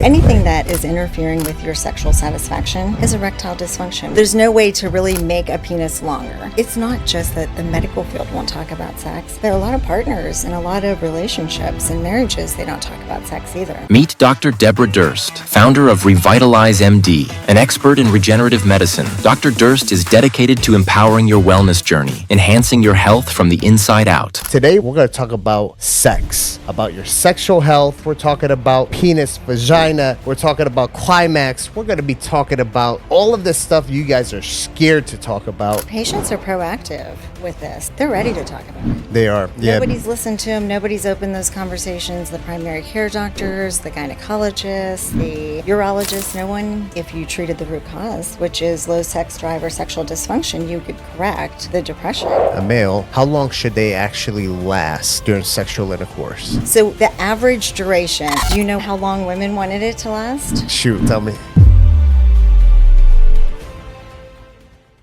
Anything that is interfering with your sexual satisfaction is erectile dysfunction. There's no way to really make a penis longer. It's not just that the medical field won't talk about sex. There are a lot of partners and a lot of relationships and marriages, they don't talk about sex either. Meet Dr. Debra Durst, founder of RevitalyzeMD, an expert in regenerative medicine. Dr. Durst is dedicated to empowering your wellness journey, enhancing your health from the inside out. Today, we're going to talk about sex, about your sexual health. We're talking about penis, vagina. We're talking about climax. We're going to be talking about all of this stuff you guys are scared to talk about. Patients are proactive with this. They're ready to talk about it. They are. Yeah. Nobody's listened to them. Nobody's opened those conversations. The primary care doctors, the gynecologists, the urologists, no one. If you treated the root cause, which is low sex drive or sexual dysfunction, you could correct the depression. A male, how long should they actually last during sexual intercourse? So the average duration, do you know how long women wanted it to last? Shoot, tell me.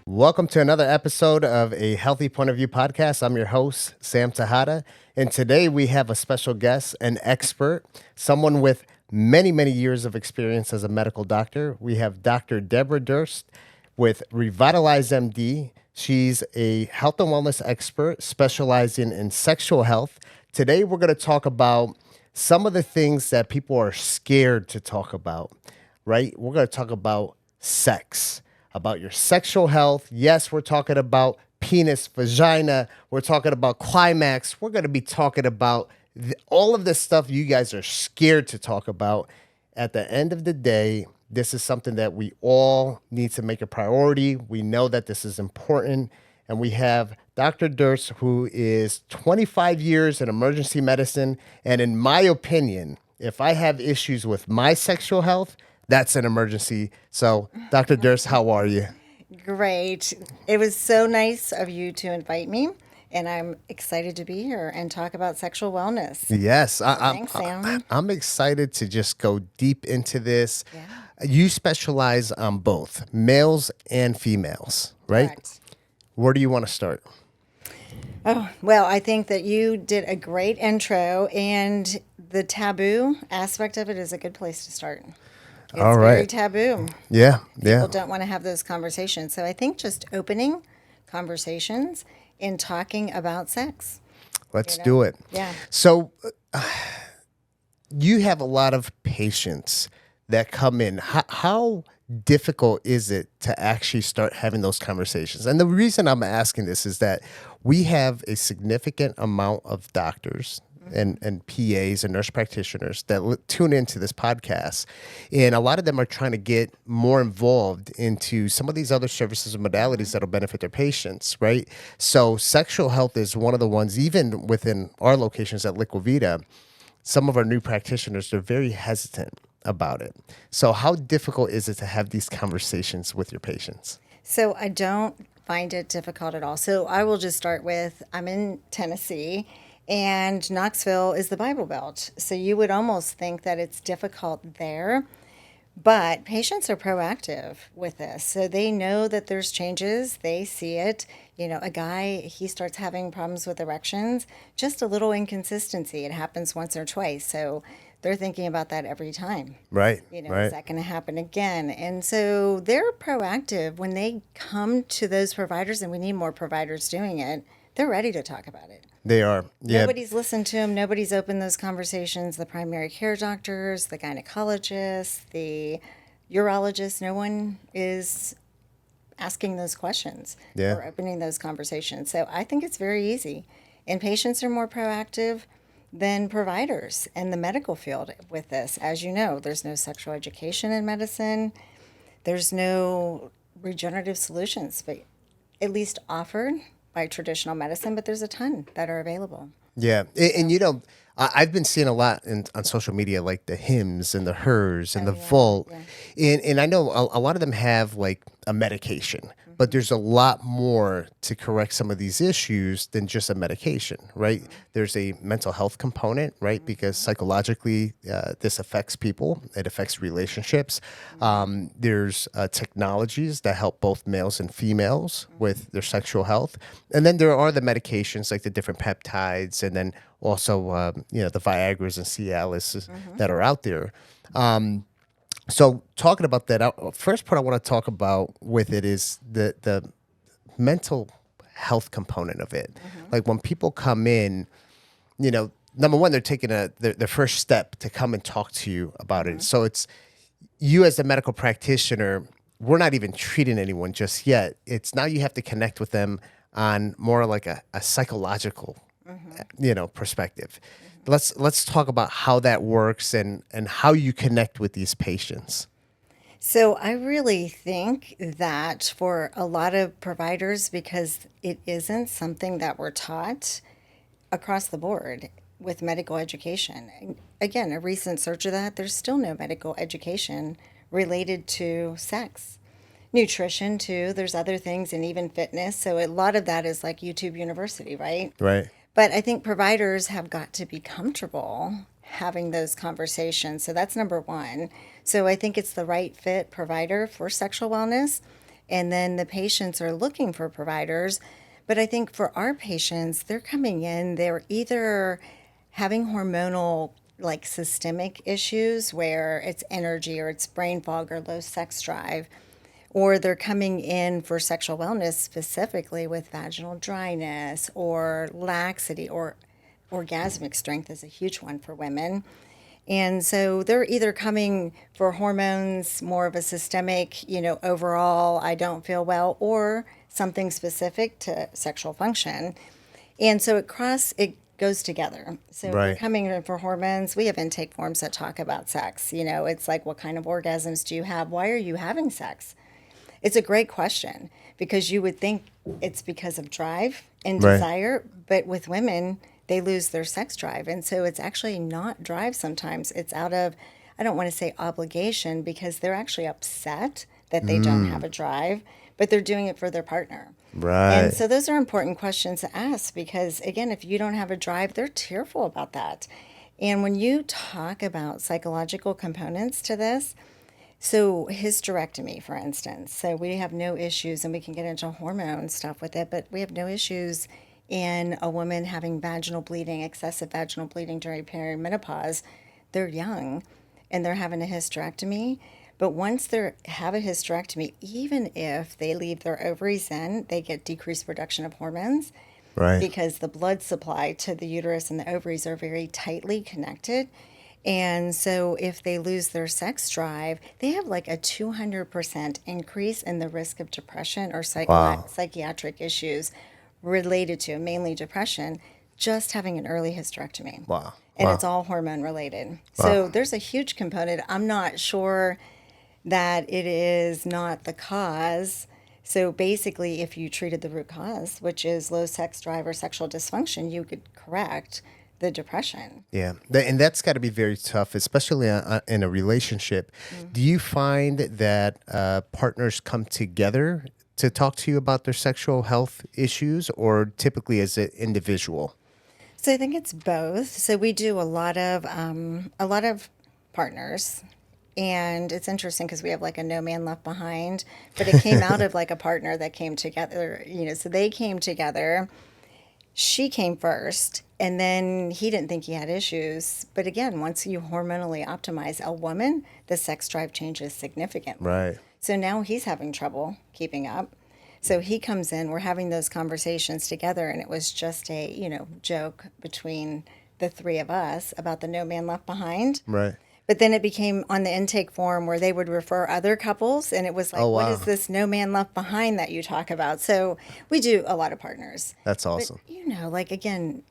Welcome to another episode of a Healthy Point of View podcast. I'm your host, Sam Tejada, and today we have a special guest, an expert, someone with many, many years of experience as a medical doctor. We have Dr. Debra Durst with RevitalyzeMD. She's a health and wellness expert specializing in sexual health. Today we're going to talk about some of the things that people are scared to talk about, right? We're going to talk about sex, about your sexual health. Yes, we're talking about penis, vagina. We're talking about climax. We're going to be talking about all of this stuff you guys are scared to talk about. At the end of the day, this is something that we all need to make a priority. We know that this is important. And we have Dr. Durst, who is 25 years in emergency medicine. And in my opinion, if I have issues with my sexual health, that's an emergency. So, Dr. Durst, how are you? Great. It was so nice of you to invite me. And I'm excited to be here and talk about sexual wellness. Yes. Thanks, Sam. I'm excited to just go deep into this. Yeah. You specialize on both males and females, right? Correct. Where do you want to start? Oh, well, I think that you did a great intro, and the taboo aspect of it is a good place to start. It's All right. very taboo. Yeah. People don't want to have those conversations. So I think just opening conversations and talking about sex. Let's do it. Yeah. So you have a lot of patients that come in. How difficult is it to actually start having those conversations? And the reason I'm asking this is that we have a significant amount of doctors and PAs and nurse practitioners that tune into this podcast. And a lot of them are trying to get more involved into some of these other services and modalities that'll benefit their patients, right? So sexual health is one of the ones, even within our locations at Liquivida, some of our new practitioners, they're very hesitant about it. So how difficult is it to have these conversations with your patients? So I don't find it difficult at all. So I will just start with, I'm in Tennessee, and Knoxville is the Bible Belt. So you would almost think that it's difficult there, but patients are proactive with this. So they know that there's changes. They see it. You know, a guy, he starts having problems with erections, just a little inconsistency. It happens once or twice. So they're thinking about that every time. Right. You know, right. is that going to happen again? And so they're proactive when they come to those providers, and we need more providers doing it. They're ready to talk about it. They are. Yeah. Nobody's listened to them. Nobody's opened those conversations. The primary care doctors, the gynecologists, the urologists, no one is asking those questions or opening those conversations. So I think it's very easy. And patients are more proactive than providers in the medical field with this. As you know, there's no sexual education in medicine. There's no regenerative solutions, but at least offered by traditional medicine, but there's a ton that are available. Yeah. And you know, I've been seeing a lot on social media, like the Hims and the Hers and the Volt. Yeah. And I know a lot of them have like a medication, but there's a lot more to correct some of these issues than just a medication, right? There's a mental health component, right? Because psychologically, this affects people. It affects relationships. There's technologies that help both males and females with their sexual health. And then there are the medications like the different peptides and then also, the Viagras and Cialis that are out there. So talking about that, first part I want to talk about with it is the mental health component of it. Like when people come in, number one, they're taking their first step to come and talk to you about it. So it's you as a medical practitioner, we're not even treating anyone just yet. It's now you have to connect with them on more like a psychological, perspective. Let's talk about how that works and how you connect with these patients. So I really think that for a lot of providers, because it isn't something that we're taught across the board with medical education. And again, a recent search of that, there's still no medical education related to sex. Nutrition too, there's other things, and even fitness. So a lot of that is like YouTube University, right? Right. But I think providers have got to be comfortable having those conversations. So that's number one. So I think it's the right fit provider for sexual wellness. And then the patients are looking for providers. But I think for our patients, they're coming in, they're either having hormonal, like systemic issues where it's energy or it's brain fog or low sex drive, or they're coming in for sexual wellness specifically with vaginal dryness or laxity, or orgasmic strength is a huge one for women. And so they're either coming for hormones, more of a systemic, overall, I don't feel well, or something specific to sexual function. And so it goes together. So if Right. you're coming in for hormones, we have intake forms that talk about sex. It's like, what kind of orgasms do you have? Why are you having sex? It's a great question, because you would think it's because of drive and Right. desire, but with women, they lose their sex drive. And so it's actually not drive sometimes. It's out of, I don't want to say obligation, because they're actually upset that they don't have a drive, but they're doing it for their partner. Right. And so those are important questions to ask, because again, if you don't have a drive, they're tearful about that. And when you talk about psychological components to this, so hysterectomy, for instance, so we have no issues, and we can get into hormone stuff with it, but we have no issues in a woman having vaginal bleeding, excessive vaginal bleeding during perimenopause. They're young and they're having a hysterectomy. But once they have a hysterectomy, even if they leave their ovaries in, they get decreased production of hormones. Right. Because the blood supply to the uterus and the ovaries are very tightly connected. And so if they lose their sex drive, they have like a 200% increase in the risk of depression or psychiatric issues related to mainly depression, just having an early hysterectomy. Wow. And it's all hormone related. So there's a huge component. I'm not sure that it is not the cause. So basically, if you treated the root cause, which is low sex drive or sexual dysfunction, you could correct the depression. Yeah. And that's got to be very tough, especially in a relationship. Do you find that partners come together to talk to you about their sexual health issues, or typically is it individual? So I think it's both. So we do a lot of partners. And it's interesting because we have like a No Man Left Behind, but it came out of like a partner that came together, so they came together. She came first, and then he didn't think he had issues. But again, once you hormonally optimize a woman, the sex drive changes significantly. Right. So now he's having trouble keeping up. So he comes in, we're having those conversations together, and it was just a, joke between the three of us about the No Man Left Behind. Right. But then it became on the intake form where they would refer other couples, and it was like, What is this No Man Left Behind that you talk about? So we do a lot of partners. That's awesome. But, again,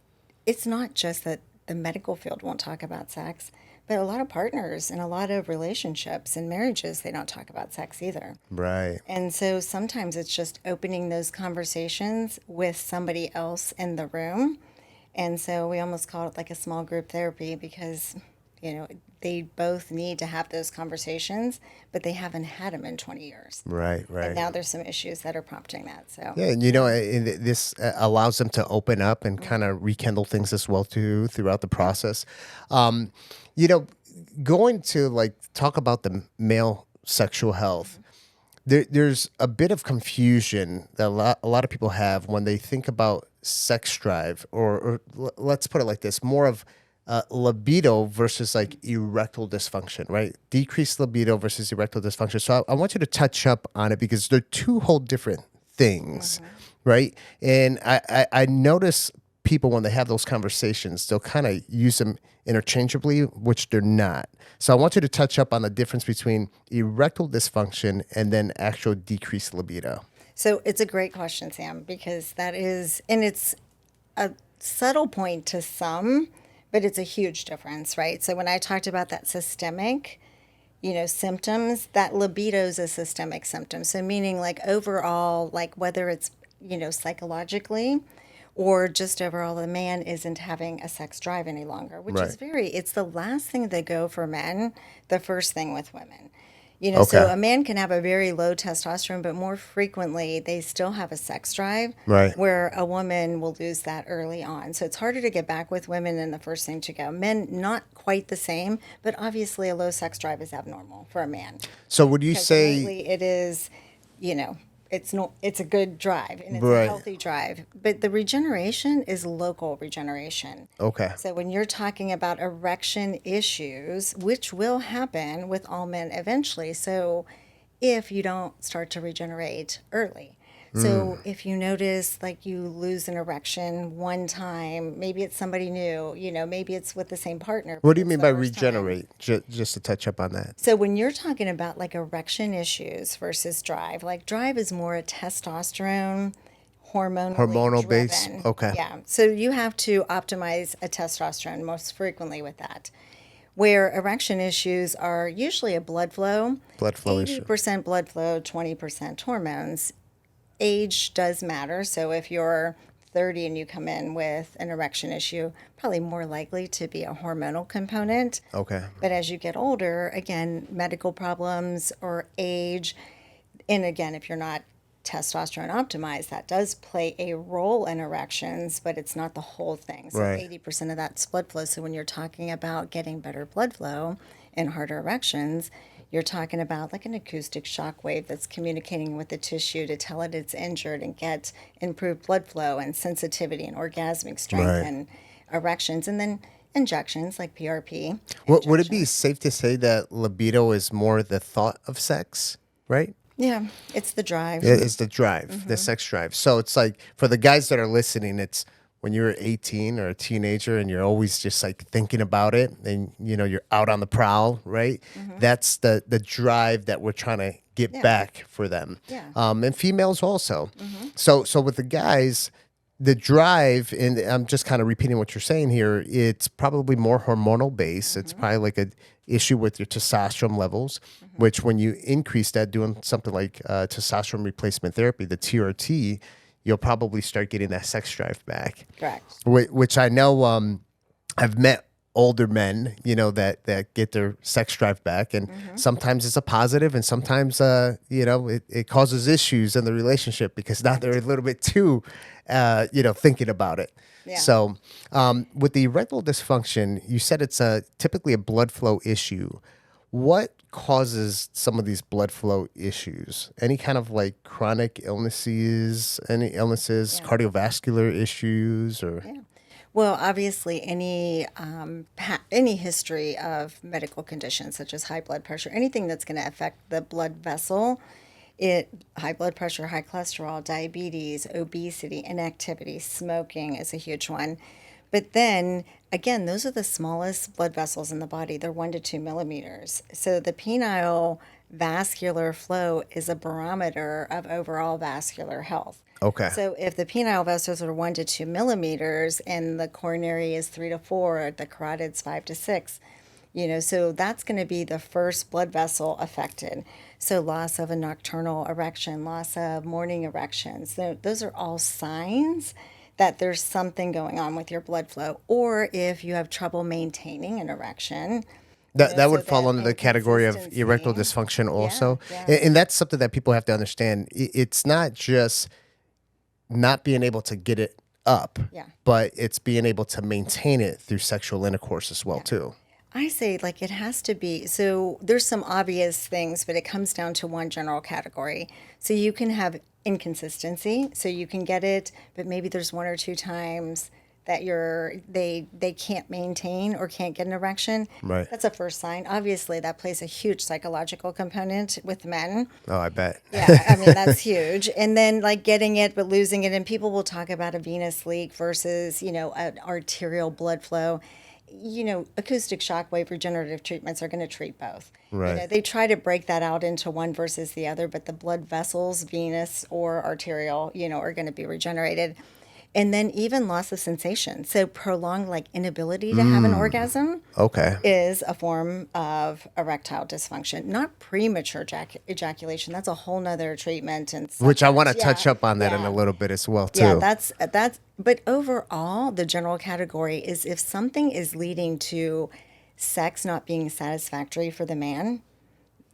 it's not just that the medical field won't talk about sex, but a lot of partners and a lot of relationships and marriages, they don't talk about sex either. Right. And so sometimes it's just opening those conversations with somebody else in the room. And so we almost call it like a small group therapy, because they both need to have those conversations, but they haven't had them in 20 years. Right. And now there's some issues that are prompting that. So Yeah, and this allows them to open up and kind of rekindle things as well too throughout the process. Going to like talk about the male sexual health. there's a bit of confusion that a lot of people have when they think about sex drive, or let's put it like this, more of libido versus like erectile dysfunction, right? Decreased libido versus erectile dysfunction. So I want you to touch up on it because they're two whole different things, right? And I notice people, when they have those conversations, they'll kind of use them interchangeably, which they're not. So I want you to touch up on the difference between erectile dysfunction and then actual decreased libido. So it's a great question, Sam, because that is, and it's a subtle point to some, but it's a huge difference, right? So when I talked about that systemic, symptoms, that libido is a systemic symptom. So meaning like overall, like whether it's, psychologically or just overall the man isn't having a sex drive any longer, which is it's the last thing they go for men, the first thing with women. So a man can have a very low testosterone, but more frequently they still have a sex drive, where a woman will lose that early on. So it's harder to get back with women than the first thing to go. Men, not quite the same, but obviously a low sex drive is abnormal for a man. So would you say it is, it's a good drive and it's a healthy drive, but the regeneration is local regeneration. Okay. So when you're talking about erection issues, which will happen with all men eventually, so if you don't start to regenerate early. So if you notice like you lose an erection one time, maybe it's somebody new, maybe it's with the same partner. What do you mean by regenerate? Just to touch up on that. So when you're talking about like erection issues versus drive, like drive is more a testosterone hormonal base. Okay. Yeah. So you have to optimize a testosterone most frequently with that. Where erection issues are usually a blood flow issue. 80% blood flow, 20% hormones. Age does matter. So if you're 30 and you come in with an erection issue, probably more likely to be a hormonal component. Okay. But as you get older, again, medical problems or age, and again, if you're not testosterone optimized, that does play a role in erections, but it's not the whole thing. So 80% of that's blood flow. So when you're talking about getting better blood flow and harder erections, you're talking about like an acoustic shock wave that's communicating with the tissue to tell it it's injured and get improved blood flow and sensitivity and orgasmic strength and erections, and then injections like PRP. Would it be safe to say that libido is more the thought of sex, right? Yeah, it's the drive. It's the drive, the sex drive. So it's like, for the guys that are listening, it's when you're 18 or a teenager and you're always just like thinking about it and, you're out on the prowl, right? That's the drive that we're trying to get back for them. Yeah. And females also. So with the guys, the drive, and I'm just kind of repeating what you're saying here, it's probably more hormonal based. It's probably like a issue with your testosterone levels, which when you increase that, doing something like testosterone replacement therapy, the TRT, you'll probably start getting that sex drive back. Correct. Which I know I've met older men, that get their sex drive back. And sometimes it's a positive, and sometimes, it causes issues in the relationship because now they're a little bit too, thinking about it. Yeah. So with the erectile dysfunction, you said it's typically a blood flow issue. What causes some of these blood flow issues? Any kind of like chronic illnesses, cardiovascular issues, or? Yeah. Well, obviously, any history of medical conditions such as high blood pressure, anything that's going to affect the blood vessel, high blood pressure, high cholesterol, diabetes, obesity, inactivity, smoking is a huge one. But then, again, those are the smallest blood vessels in the body. They're 1 to 2 millimeters. So the penile vascular flow is a barometer of overall vascular health. Okay. So if the penile vessels are 1 to 2 millimeters and the coronary is 3 to 4, the carotid's 5 to 6, so that's going to be the first blood vessel affected. So loss of a nocturnal erection, loss of morning erections, those are all signs that there's something going on with your blood flow. Or if you have trouble maintaining an erection, that would fall under the category of erectile dysfunction also. Yeah. And that's something that people have to understand. It's not just not being able to get it up, but it's being able to maintain it through sexual intercourse as well, too. I say like it has to be. So there's some obvious things, but it comes down to one general category. So you can have inconsistency. So you can get it, but maybe there's one or two times that they can't maintain or can't get an erection. Right. That's a first sign. Obviously, that plays a huge psychological component with men. Oh, I bet. Yeah, I mean, that's huge. And then like getting it but losing it. And people will talk about a venous leak versus, an arterial blood flow. Acoustic shockwave regenerative treatments are going to treat both. Right. They try to break that out into one versus the other, but the blood vessels, venous or arterial, are going to be regenerated. And then even loss of sensation. So prolonged like inability to have an orgasm is a form of erectile dysfunction, not premature ejaculation. That's a whole nother treatment. And which I want to touch up on that in a little bit as well too. Yeah, that's, but overall, the general category is if something is leading to sex not being satisfactory for the man,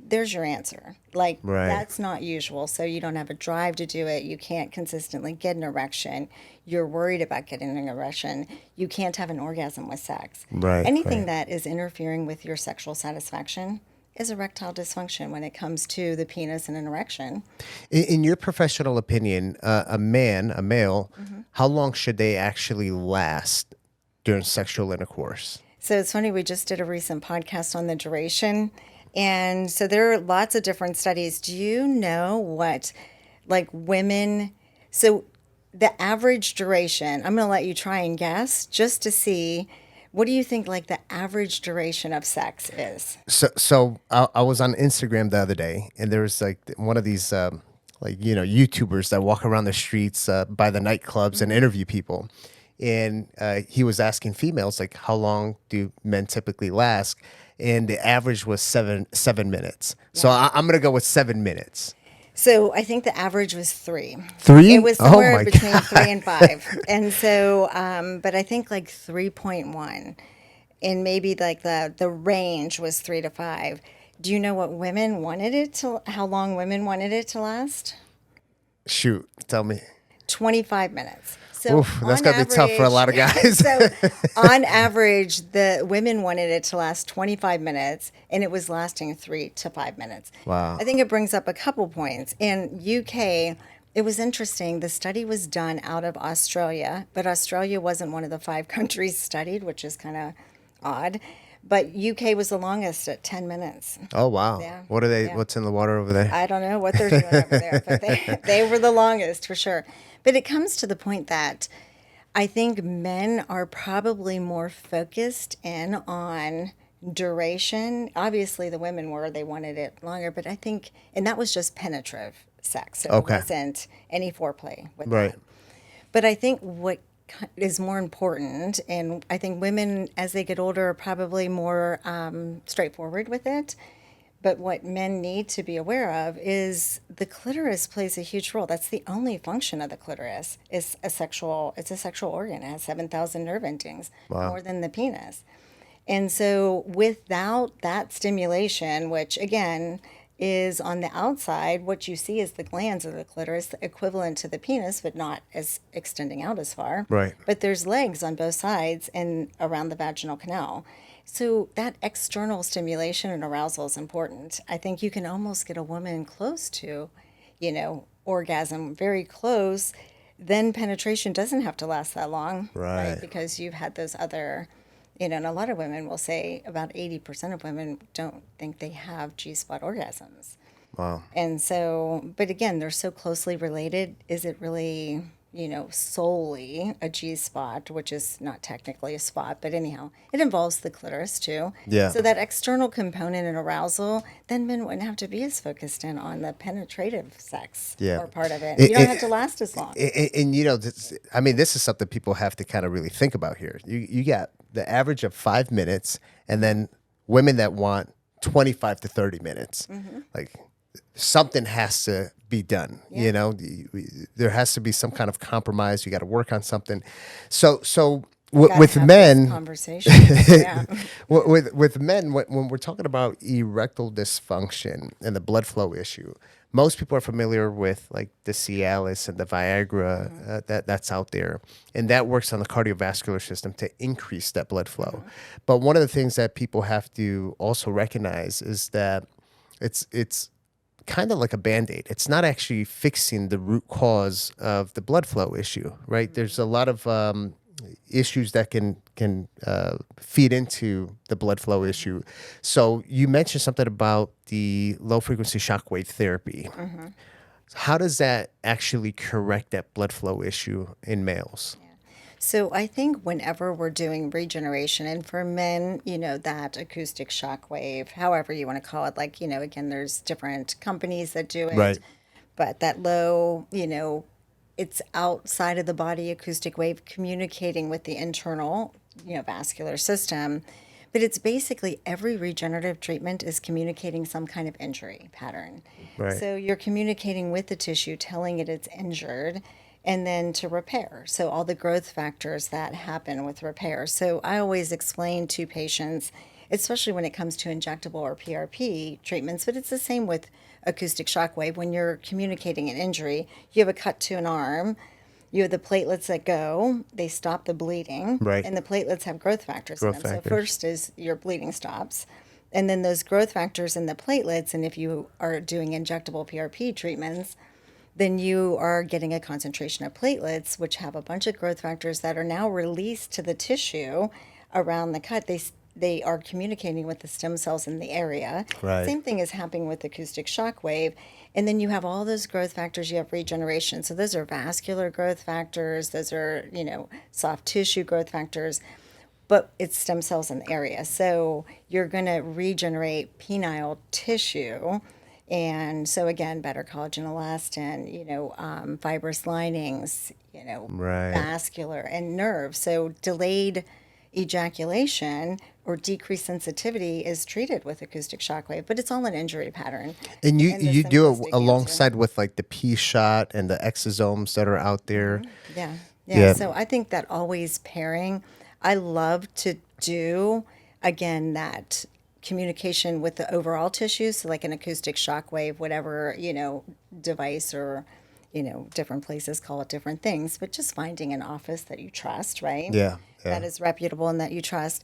there's your answer. Like, that's not usual. So you don't have a drive to do it. You can't consistently get an erection. You're worried about getting an erection. You can't have an orgasm with sex. Anything that is interfering with your sexual satisfaction is erectile dysfunction when it comes to the penis and an erection. In your professional opinion, a male, how long should they actually last during sexual intercourse? So it's funny, we just did a recent podcast on the duration. And so there are lots of different studies. Do you know what, like women, so the average duration, I'm going to let you try and guess just to see, what do you think like the average duration of sex is? So I was on Instagram the other day, and there was like one of these YouTubers that walk around the streets by the nightclubs and interview people. And he was asking females, like, how long do men typically last? And the average was seven minutes. So I'm going to go with 7 minutes. So I think the average was 3. 3? It was somewhere between 3 and 5. And so, but I think like 3.1. And maybe like the range was 3 to 5. Do you know what women wanted it to, how long women wanted it to last? Shoot, tell me. 25 minutes. So that's going to be tough for a lot of guys. So on average, the women wanted it to last 25 minutes, and it was lasting 3 to 5 minutes. Wow. I think it brings up a couple points. In UK, it was interesting. The study was done out of Australia, but Australia wasn't one of the 5 countries studied, which is kind of odd. But UK was the longest at 10 minutes. Oh, wow. Yeah. What are they? Yeah. What's in the water over there? I don't know what they're doing over there, but they were the longest for sure. But it comes to the point that I think men are probably more focused in on duration. Obviously, the women were, they wanted it longer, but I think, and that was just penetrative sex. So it wasn't any foreplay with that. But I think what is more important, and I think women, as they get older, are probably more straightforward with it. But what men need to be aware of is the clitoris plays a huge role. That's the only function of the clitoris. It's a sexual organ. It has 7,000 nerve endings, more than the penis. And so without that stimulation, which again is on the outside, what you see is the glands of the clitoris, equivalent to the penis, but not as extending out as far. Right. But there's legs on both sides and around the vaginal canal. So that external stimulation and arousal is important. I think you can almost get a woman close to, orgasm, very close. Then penetration doesn't have to last that long, right? Because you've had those other, and a lot of women will say about 80% of women don't think they have G-spot orgasms. Wow. And so, but again, they're so closely related. Is it really, solely a G-spot, which is not technically a spot, but anyhow, it involves the clitoris too. Yeah. So that external component and arousal, then men wouldn't have to be as focused in on the penetrative sex or part of it. You don't have to last as long. And this is something people have to kind of really think about here. You got the average of 5 minutes, and then women that want 25 to 30 minutes. Like, something has to be done. There has to be some kind of compromise. You got to work on something. So with men, with men, when we're talking about erectile dysfunction and the blood flow issue, most people are familiar with like the Cialis and the Viagra that's out there, and that works on the cardiovascular system to increase that blood flow. But one of the things that people have to also recognize is that it's kind of like a Band-Aid. It's not actually fixing the root cause of the blood flow issue, right? There's a lot of issues that can feed into the blood flow issue. So you mentioned something about the low frequency shockwave therapy. How does that actually correct that blood flow issue in males? So I think whenever we're doing regeneration, and for men, that acoustic shock wave, however you want to call it, like, again, there's different companies that do it, Right. but that low, it's outside of the body acoustic wave communicating with the internal, vascular system. But it's basically every regenerative treatment is communicating some kind of injury pattern. Right. So you're communicating with the tissue, telling it it's injured, and then to repair. So all the growth factors that happen with repair. So I always explain to patients, especially when it comes to injectable or PRP treatments, but it's the same with acoustic shockwave. When you're communicating an injury, you have a cut to an arm, you have the platelets that go, they stop the bleeding, Right. and the platelets have growth factors Growth in them. factors. So first is your bleeding stops, and then those growth factors in the platelets, and if you are doing injectable PRP treatments, then you are getting a concentration of platelets, which have a bunch of growth factors that are now released to the tissue around the cut. They are communicating with the stem cells in the area. Right. Same thing is happening with acoustic shock wave. And then you have all those growth factors. You have regeneration. So those are vascular growth factors. Those are, soft tissue growth factors. But it's stem cells in the area. So you're going to regenerate penile tissue. And so again, better collagen elastin, fibrous linings, Right. vascular and nerve. So delayed ejaculation or decreased sensitivity is treated with acoustic shockwave, but it's all an injury pattern. And you And the you do simplistic it answer. alongside with like the P shot and the exosomes that are out there. Yeah. Yeah. So I think that always pairing, I love to do, again, that communication with the overall tissue. So like an acoustic shock wave, whatever, device or, different places call it different things, but just finding an office that you trust, right? Yeah. That is reputable and that you trust,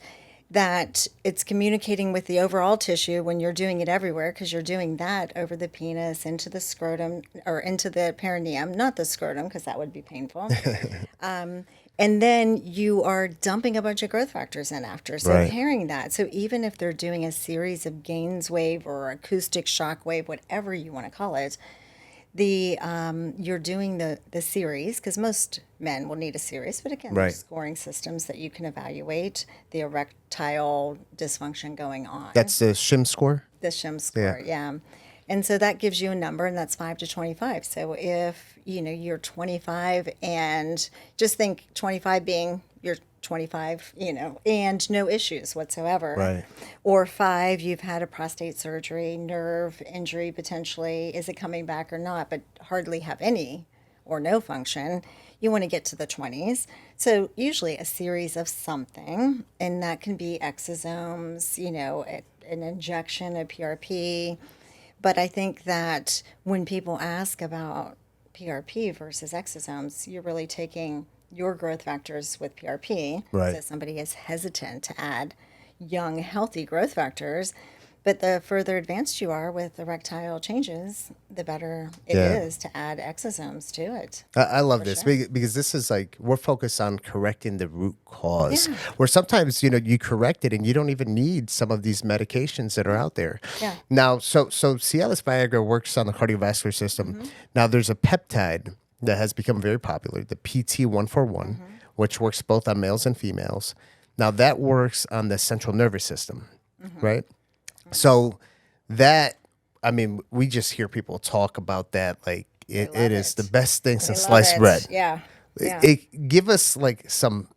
that it's communicating with the overall tissue when you're doing it everywhere, because you're doing that over the penis, into the scrotum, or into the perineum, not the scrotum, because that would be painful. And then you are dumping a bunch of growth factors in after. So Right. pairing that. So even if they're doing a series of gains wave or acoustic shock wave, whatever you want to call it, you're doing the series, because most men will need a series, but again, Right. there's scoring systems that you can evaluate the erectile dysfunction going on. That's the shim score. The shim score, yeah. And so that gives you a number, and that's 5 to 25. So if, you're 25, and just think 25 being you're 25, and no issues whatsoever. Right. Or 5, you've had a prostate surgery, nerve injury potentially. Is it coming back or not? But hardly have any or no function. You want to get to the 20s. So usually a series of something, and that can be exosomes, an injection, a PRP. But I think that when people ask about PRP versus exosomes, you're really taking your growth factors with PRP. Right. So somebody is hesitant to add young, healthy growth factors. But the further advanced you are with erectile changes, the better it Yeah. is to add exosomes to it. I love this sure. because this is like we're focused on correcting the root cause. Yeah. Where sometimes you correct it and you don't even need some of these medications that are out there. Yeah. Now, so Cialis Viagra works on the cardiovascular system. Mm-hmm. Now, there's a peptide that has become very popular, the PT141, which works both on males and females. Now, that works on the central nervous system, right? So that, we just hear people talk about that like it love is it. the best thing since I love sliced it. bread. Yeah. Yeah. Give us like some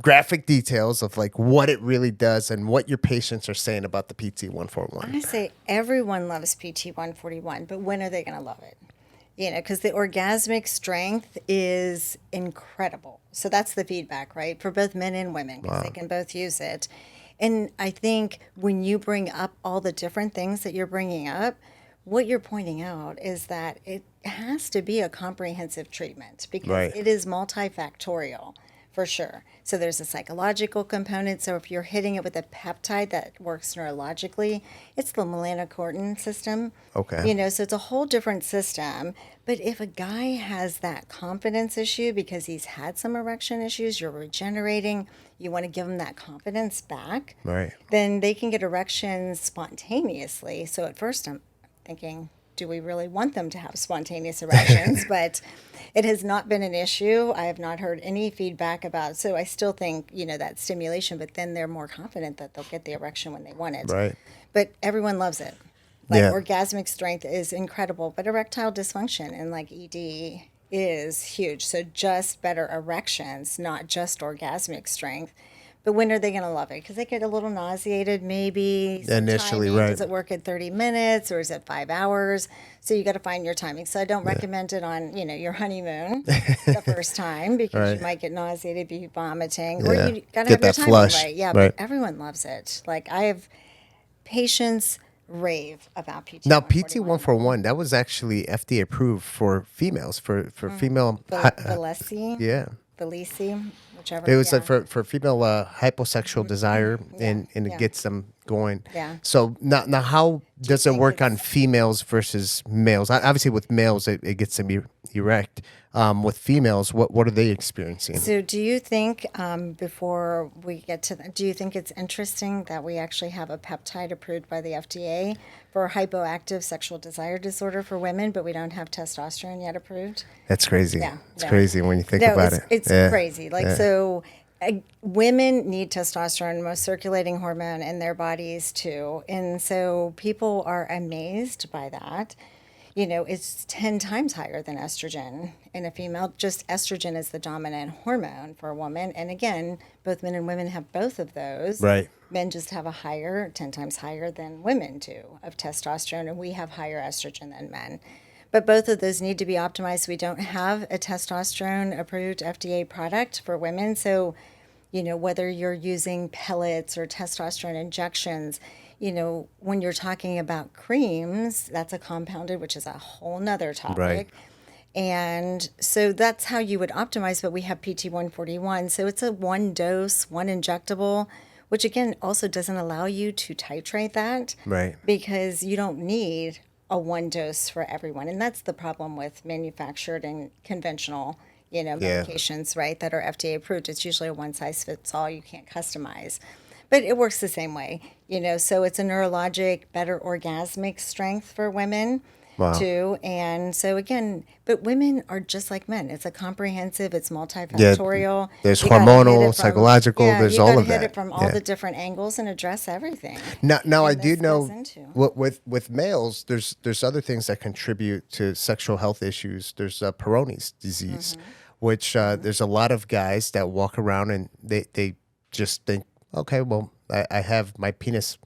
graphic details of like what it really does and what your patients are saying about the PT141. I say everyone loves PT141, but when are they going to love it? Because the orgasmic strength is incredible. So that's the feedback, right? For both men and women, because they can both use it. And I think when you bring up all the different things that you're bringing up, what you're pointing out is that it has to be a comprehensive treatment because Right. it is multifactorial for sure. So there's a psychological component. So if you're hitting it with a peptide that works neurologically, it's the melanocortin system. Okay. You know, so it's a whole different system. But if a guy has that confidence issue because he's had some erection issues, you're regenerating, you want to give him that confidence back, Right. then they can get erections spontaneously. So at first I'm thinking, do we really want them to have spontaneous erections? But it has not been an issue. I have not heard any feedback about, so I still think, you know, that stimulation, but then they're more confident that they'll get the erection when they want it. Right. But everyone loves it. Like Yeah. orgasmic strength is incredible, but erectile dysfunction and like ED is huge. So just better erections, not just orgasmic strength. But when are they going to love it? Because they get a little nauseated, maybe. Some Initially, timing. right. Does it work at 30 minutes or is it 5 hours? So you got to find your timing. So I don't recommend it on, you know, your honeymoon the first time because Right. you might get nauseated, be vomiting, or Yeah. you got to Get have your that timing flush. right. Yeah, Right. but everyone loves it. Like I have patients rave about PT. Now, PT-141, that was actually FDA approved for females, for female. Valesi, Yeah. Valesi, whichever. It was yeah. like for female hyposexual desire, and it yeah. gets them going. Yeah. So now how does it think work on it's- females versus males? Obviously, with males, it gets them erect. With females, what are they experiencing? So, do you think, before we get to that, do you think it's interesting that we actually have a peptide approved by the FDA for hypoactive sexual desire disorder for women, but we don't have testosterone yet approved? That's crazy. Yeah, It's yeah. crazy when you think about it. It's Yeah. crazy. Like, so women need testosterone, most circulating hormone in their bodies too. And so people are amazed by that. You know, it's 10 times higher than estrogen in a female. Just estrogen is the dominant hormone for a woman. And again, both men and women have both of those. Right. Men just have a higher, 10 times higher than women do of testosterone, and we have higher estrogen than men. But both of those need to be optimized. We don't have a testosterone approved FDA product for women. So, you know, whether you're using pellets or testosterone injections, you know, when you're talking about creams, that's a compounded, which is a whole nother topic. Right. And so that's how you would optimize, but we have PT-141. So it's a one dose, one injectable, which again also doesn't allow you to titrate that. Right. Because you don't need a one dose for everyone. And that's the problem with manufactured and conventional, you know, Yeah. medications, right, that are FDA approved. It's usually a one size fits all. You can't customize. But it works the same way, you know, so it's a neurologic, better orgasmic strength for women. Wow. Too. And so again, but women are just like men. It's a comprehensive, it's multifactorial. There's You gotta hit hormonal, it from- psychological, there's you all gotta of hit that. it from all Yeah. the different angles and address everything. Now I And do this know goes into- with males, there's other things that contribute to sexual health issues. There's Peronis disease, which there's a lot of guys that walk around and they just think, okay, well, I have my penis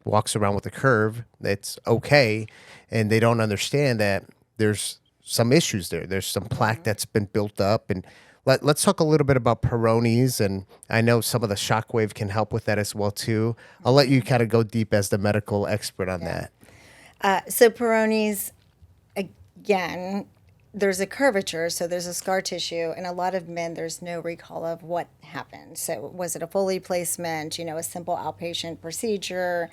walks around with a curve. It's okay, and they don't understand that there's some issues there. There's some plaque that's been built up, and let's talk a little bit about Peronis, and I know some of the shockwave can help with that as well too. I'll let you kind of go deep as the medical expert on that. So Peronis, again, there's a curvature, so there's a scar tissue, and a lot of men, there's no recall of what happened. So was it a Foley placement, you know, a simple outpatient procedure?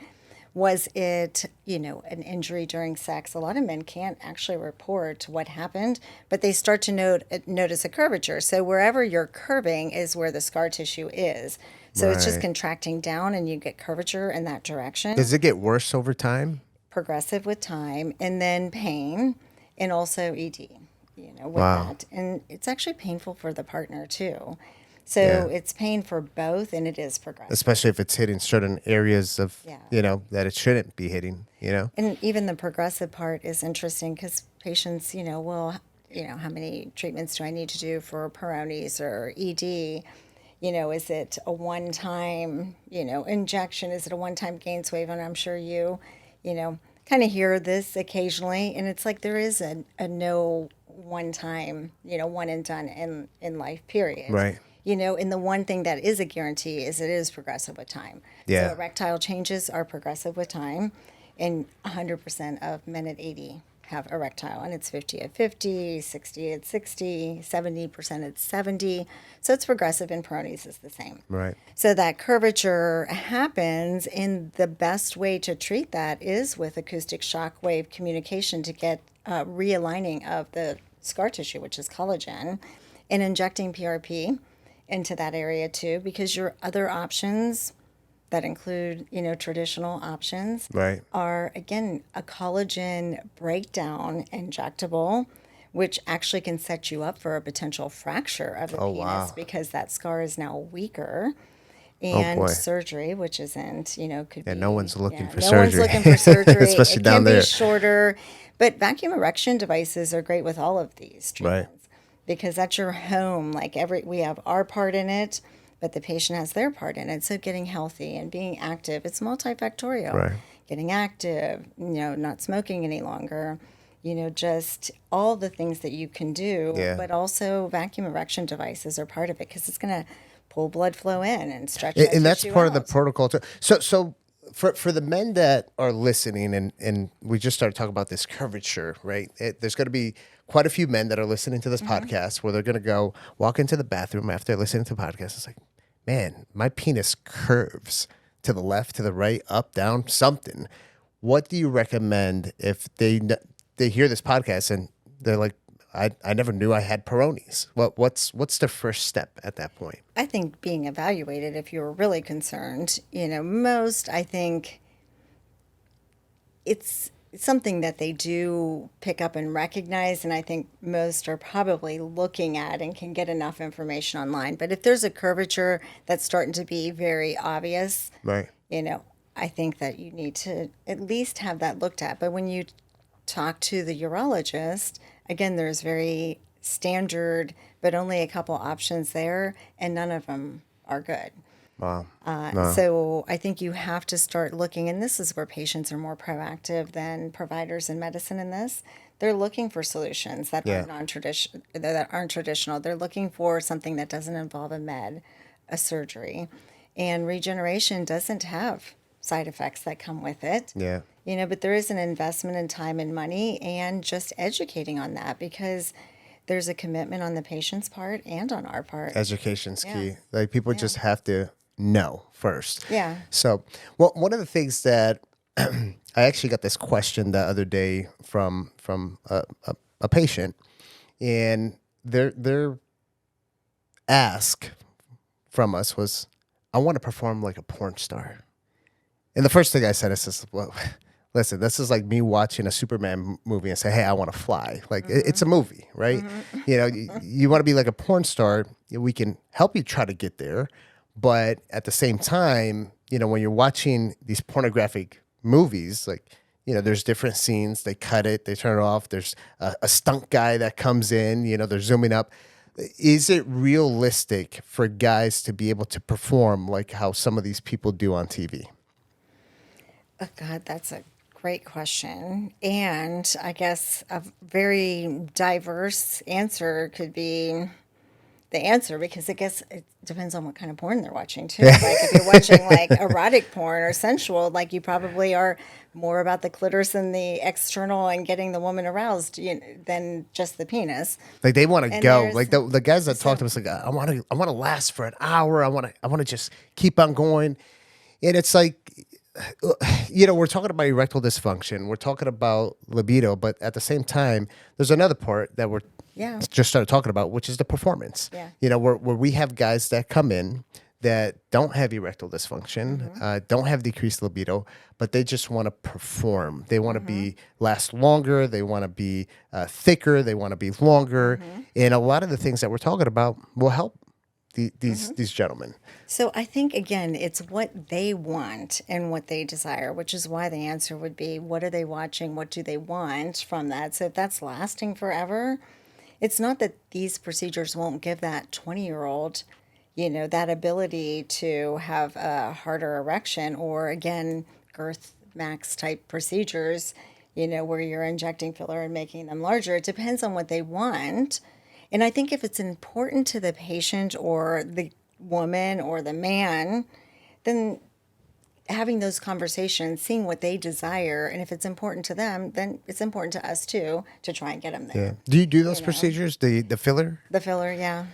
Was it, you know, an injury during sex? A lot of men can't actually report what happened, but they start to notice a curvature. So wherever you're curving is where the scar tissue is. So it's just Right. contracting down and you get curvature in that direction. Does it get worse over time? Progressive with time, and then pain, and also ED, you know, with Wow. that. And it's actually painful for the partner too. So Yeah. it's pain for both, and it is progressive. Especially if it's hitting certain areas of, Yeah. you know, that it shouldn't be hitting, you know? And even the progressive part is interesting because patients, you know, well, you know, how many treatments do I need to do for Peronis or ED? You know, is it a one-time, you know, injection? Is it a one-time gains wave? And I'm sure you know, kind of hear this occasionally. And it's like there is a no one-time, you know, one and done in life, period. Right. You know, and the one thing that is a guarantee is it is progressive with time. Yeah. So erectile changes are progressive with time. And 100% of men at 80 have erectile, and it's 50 at 50, 60 at 60, 70% at 70. So it's progressive, and Peronis is the same. Right. So that curvature happens, and the best way to treat that is with acoustic shock wave communication to get realigning of the scar tissue, which is collagen, and injecting PRP into that area too, because your other options that include, traditional options Right. are, again, a collagen breakdown injectable, which actually can set you up for a potential fracture of the penis wow. because that scar is now weaker. Oh, And boy. surgery, which isn't, could be. no one's looking for no one's surgery. looking for surgery. Especially it down can there. be shorter, but vacuum erection devices are great with all of these Right. treatments because that's your home. Like we have our part in it, but the patient has their part in it. So getting healthy and being active, it's multifactorial. Right. Getting active, not smoking any longer, just all the things that you can do. Yeah. But also vacuum erection devices are part of it because it's going to pull blood flow in and stretch that And that's tissue part of the out. protocol too. So for the men that are listening, and we just started talking about this curvature, right? There's going to be quite a few men that are listening to this podcast where they're going to go walk into the bathroom after listening to the podcast. It's like, man, my penis curves to the left, to the right, up, down, something. What do you recommend if they hear this podcast and they're like, I never knew I had Peronis. What's the first step at that point? I think being evaluated, if you're really concerned, I think it's something that they do pick up and recognize. And I think most are probably looking at and can get enough information online. But if there's a curvature that's starting to be very obvious, Right. I think that you need to at least have that looked at. But when you talk to the urologist, again, there's very standard, but only a couple options there, and none of them are good. Wow. So I think you have to start looking, and this is where patients are more proactive than providers in medicine in this. They're looking for solutions that Yeah. are that aren't traditional. They're looking for something that doesn't involve a surgery. And regeneration doesn't have side effects that come with it. Yeah. But there is an investment in time and money and just educating on that because there's a commitment on the patient's part and on our part. Education's Yeah. key. Like people just have to know first. Yeah. So, well, one of the things that I actually got this question the other day from a patient, and their ask from us was, "I want to perform like a porn star." And the first thing I said is, "Well, listen, this is like me watching a Superman movie and say, hey, I want to fly.' Like it's a movie, right? You want to be like a porn star. We can help you try to get there. But at the same time, when you're watching these pornographic movies, like, there's different scenes. They cut it, they turn it off. There's a stunt guy that comes in, they're zooming up. Is it realistic for guys to be able to perform like how some of these people do on TV? Oh, God, that's a great question. And I guess a very diverse answer could be the answer because I guess it depends on what kind of porn they're watching too. Like if you're watching like erotic porn or sensual, like you probably are more about the clitoris and the external and getting the woman aroused than just the penis. Like they want to And go. there's- Like the guys that talk to us, like I want to last for an hour. I want to just keep on going. And it's like, we're talking about erectile dysfunction. We're talking about libido, but at the same time, there's another part that we're Yeah. just started talking about, which is the performance. Yeah. Where we have guys that come in that don't have erectile dysfunction, don't have decreased libido, but they just want to perform. They want to be last longer. They want to be thicker. They want to be longer. And a lot of the things that we're talking about will help these gentlemen. So I think, again, it's what they want and what they desire, which is why the answer would be, what are they watching? What do they want from that? So if that's lasting forever, it's not that these procedures won't give that 20-year-old, that ability to have a harder erection or, again, girth max type procedures, where you're injecting filler and making them larger. It depends on what they want. And I think if it's important to the patient or the woman or the man, then having those conversations, seeing what they desire, and if it's important to them, then it's important to us too to try and get them there. Yeah. Do you do those procedures? The filler? The filler, yeah.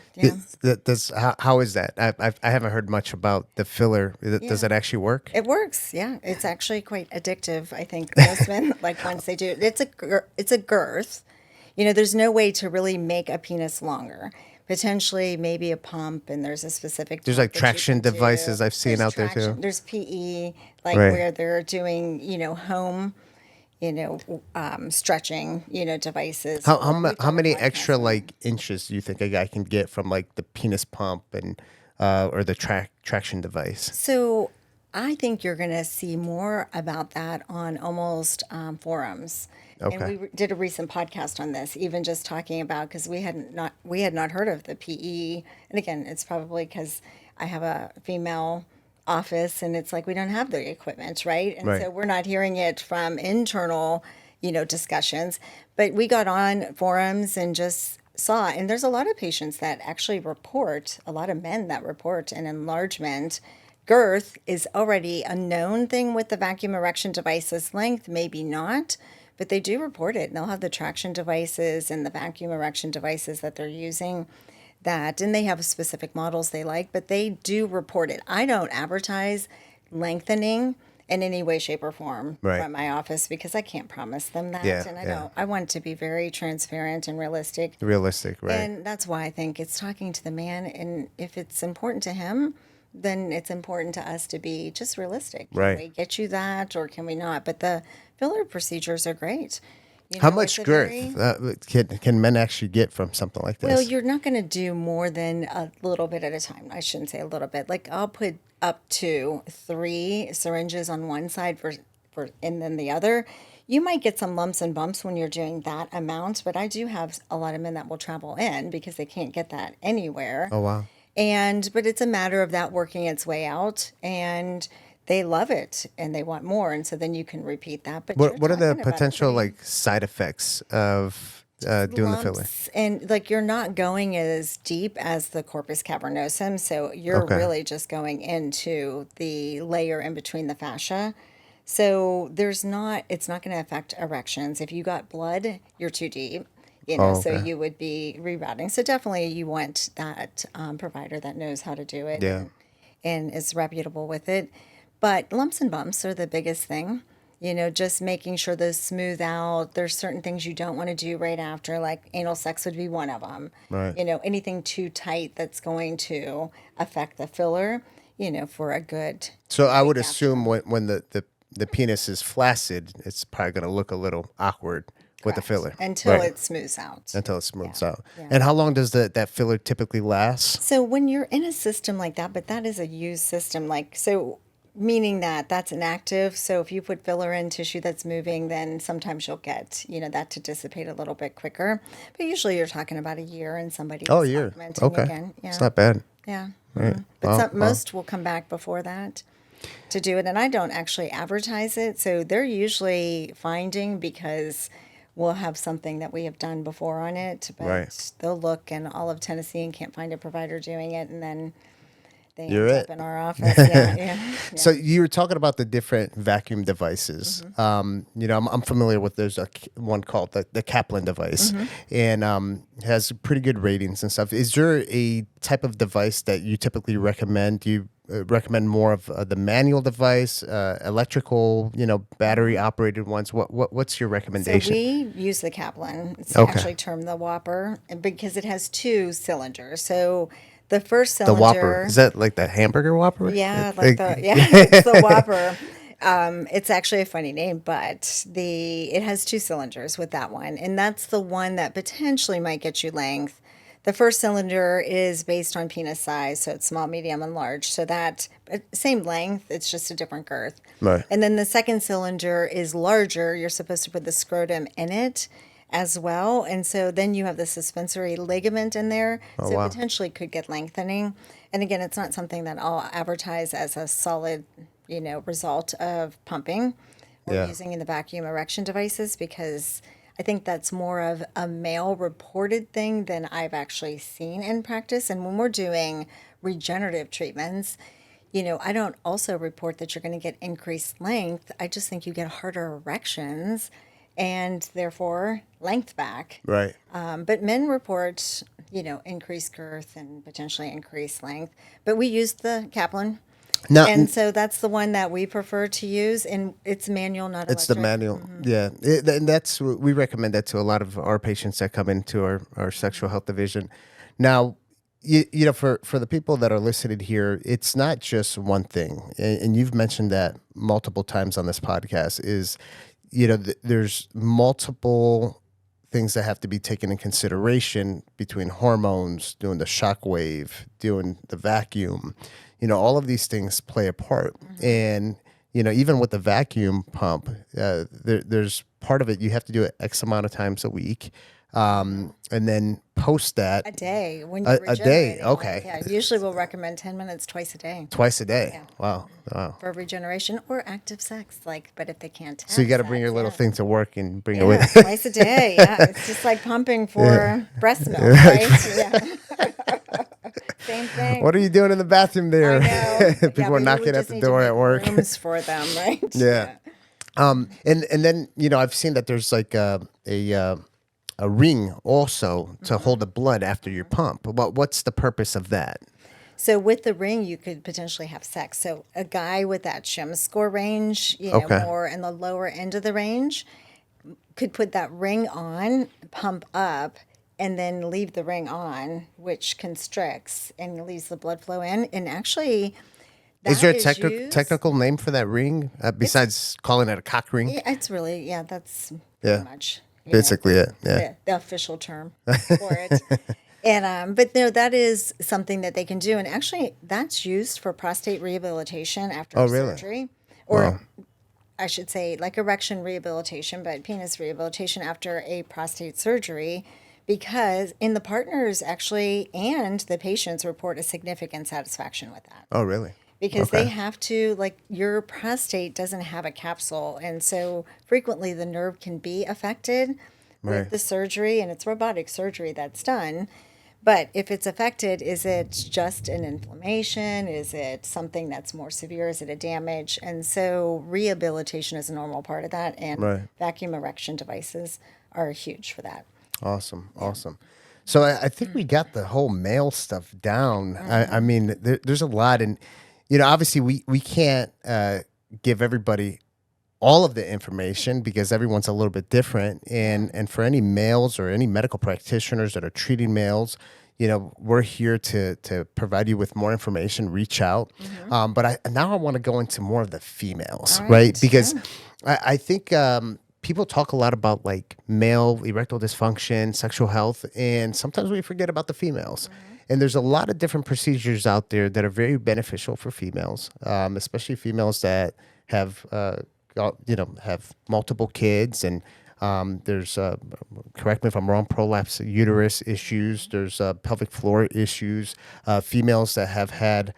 How is that? I haven't heard much about the filler. Does it actually work? It works, yeah. It's actually quite addictive. I think most men like once they do it. It's a girth. There's no way to really make a penis longer. Potentially, maybe a pump, and there's a specific. There's like traction devices I've seen out there too. There's PE, where they're doing, home, stretching, devices. How many extra inches do you think a guy can get from the penis pump and or the traction device? So I think you're going to see more about that on almost forums. Okay. And we did a recent podcast on this, even just talking about, because we had not heard of the PE. And again, it's probably because I have a female office and it's we don't have the equipment, right? And so we're not hearing it from internal, discussions. But we got on forums and just saw, and there's a lot of patients that actually report, a lot of men that report an enlargement. Girth is already a known thing with the vacuum erection devices. Length, maybe not. But they do report it, and they'll have the traction devices and the vacuum erection devices that they're using and they have specific models they like, but they do report it. I don't advertise lengthening in any way, shape, or form from my office because I can't promise them that. And I want to be very transparent and realistic. Realistic, right. And that's why I think it's talking to the man, and if it's important to him, then it's important to us to be just realistic. Can we get you that or can we not? But the filler procedures are great. How much girth can men actually get from something like this? Well, you're not going to do more than a little bit at a time. I shouldn't say a little bit. I'll put up to 3 syringes on one side and then the other. You might get some lumps and bumps when you're doing that amount, but I do have a lot of men that will travel in because they can't get that anywhere. Oh, wow. But it's a matter of that working its way out, and they love it and they want more, and so then you can repeat that. But what are the potential side effects of doing the filler? And you're not going as deep as the corpus cavernosum, so you're really just going into the layer in between the fascia. So it's not going to affect erections. If you got blood, you're too deep. So you would be rerouting. So definitely you want that provider that knows how to do it and is reputable with it. But lumps and bumps are the biggest thing. Just making sure those smooth out. There's certain things you don't want to do right after, like anal sex would be one of them. Right. Anything too tight that's going to affect the filler, for a good. So I would assume when the penis is flaccid, it's probably going to look a little awkward. With the filler. Until it smooths out. Until it smooths out. Yeah. And how long does that filler typically last? So when you're in a system like that, but that is a used system, meaning that that's inactive. So if you put filler in tissue that's moving, then sometimes you'll get, that to dissipate a little bit quicker. But usually you're talking about a year and somebody a year. Okay. Again. Yeah. It's not bad. Yeah. Right. But most will come back before that to do it. And I don't actually advertise it. So they're usually finding because we'll have something that we have done before on it, but they'll look in all of Tennessee and can't find a provider doing it, and then they end up in our office. Yeah. So you were talking about the different vacuum devices. Mm-hmm. I'm familiar with there's one called the Kaplan device, and has pretty good ratings and stuff. Is there a type of device that you typically recommend? Do you recommend more of the manual device, electrical, battery operated ones? What's your recommendation? So we use the Kaplan. It's actually termed the Whopper because it has 2 cylinders. So the first cylinder, the Whopper, is that like the hamburger Whopper? Yeah, it's the Whopper. It's actually a funny name, but it has 2 cylinders with that one, and that's the one that potentially might get you length. The first cylinder is based on penis size, so it's small, medium, and large. So that same length, it's just a different girth. Right. And then the second cylinder is larger. You're supposed to put the scrotum in it as well. And so then you have the suspensory ligament in there. Oh, so wow. it potentially could get lengthening. And again, it's not something that I'll advertise as a solid, result of pumping or using in the vacuum erection devices because I think that's more of a male reported thing than I've actually seen in practice. And when we're doing regenerative treatments, I don't also report that you're going to get increased length. I just think you get harder erections and therefore length back. Right. But men report, increased girth and potentially increased length. But we use the Kaplan. Now, And so that's the one that we prefer to use, and it's manual, not electric. it's the manual. Yeah. And we recommend that to a lot of our patients that come into our sexual health division. Now, for the people that are listening here, it's not just one thing. And you've mentioned that multiple times on this podcast is, there's multiple things that have to be taken in consideration between hormones, doing the shock wave, doing the vacuum. All of these things play a part. And, even with the vacuum pump, there's part of it, you have to do it X amount of times a week. And then post that. A day when you're a day, okay. Yeah, usually we'll recommend 10 minutes twice a day. Twice a day. Yeah. Wow. For regeneration or active sex, but if they can't have So you got to sex, bring your little thing to work and bring it Yeah, with. twice a day. Yeah, it's just like pumping for breast milk, right? Yeah. Same thing. What are you doing in the bathroom there? I know. People are knocking at the door at work. Rooms for them, right? Yeah. And then I've seen that there's like a ring also to hold the blood after your pump. What's the purpose of that? So with the ring, you could potentially have sex. So a guy with that SHIM score range, Okay. more in the lower end of the range, could put that ring on, pump up, and then leave the ring on, which constricts and leaves the blood flow in. And actually, Is there a used- technical name for that ring besides calling it a cock ring? Yeah, it's really, that's Yeah. pretty much Basically it. Yeah. the official term for it. And but no, that is something that they can do, and actually, that's used for prostate rehabilitation after really? surgery, or I should say, like erection rehabilitation, but penis rehabilitation after a prostate surgery, because in the partners actually and the patients report a significant satisfaction with that. Oh, really? Because they have to, your prostate doesn't have a capsule. And so frequently the nerve can be affected with the surgery, and it's robotic surgery that's done. But if it's affected, is it just an inflammation? Is it something that's more severe? Is it a damage? And so rehabilitation is a normal part of that. And vacuum erection devices are huge for that. Awesome. So I think we got the whole male stuff down. I mean, there's a lot. And, obviously we can't give everybody all of the information because everyone's a little bit different. And for any males or any medical practitioners that are treating males, we're here to provide you with more information. Reach out. But now I want to go into more of the females, right? Because I think people talk a lot about like male erectile dysfunction, sexual health, and sometimes we forget about the females. And there's a lot of different procedures out there that are very beneficial for females, especially females that have have multiple kids, and there's correct me if I'm wrong, prolapse uterus issues. There's pelvic floor issues. Females that have had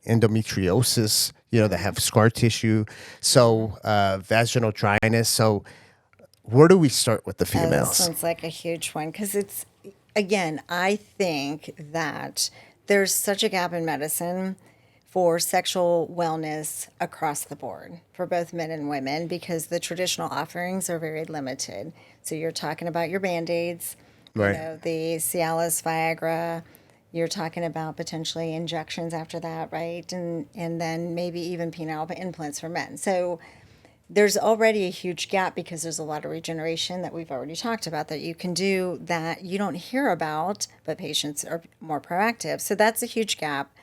endometriosis, that have scar tissue. So vaginal dryness. So where do we start with the females? This sounds like a huge one because it's, again, I think that there's such a gap in medicine for sexual wellness across the board for both men and women because the traditional offerings are very limited. So you're talking about your Band-Aids, the Cialis, Viagra. You're talking about potentially injections after that, right? And then maybe even penile implants for men. So there's already a huge gap because there's a lot of regeneration that we've already talked about that you can do that you don't hear about, but patients are more proactive. So that's a huge gap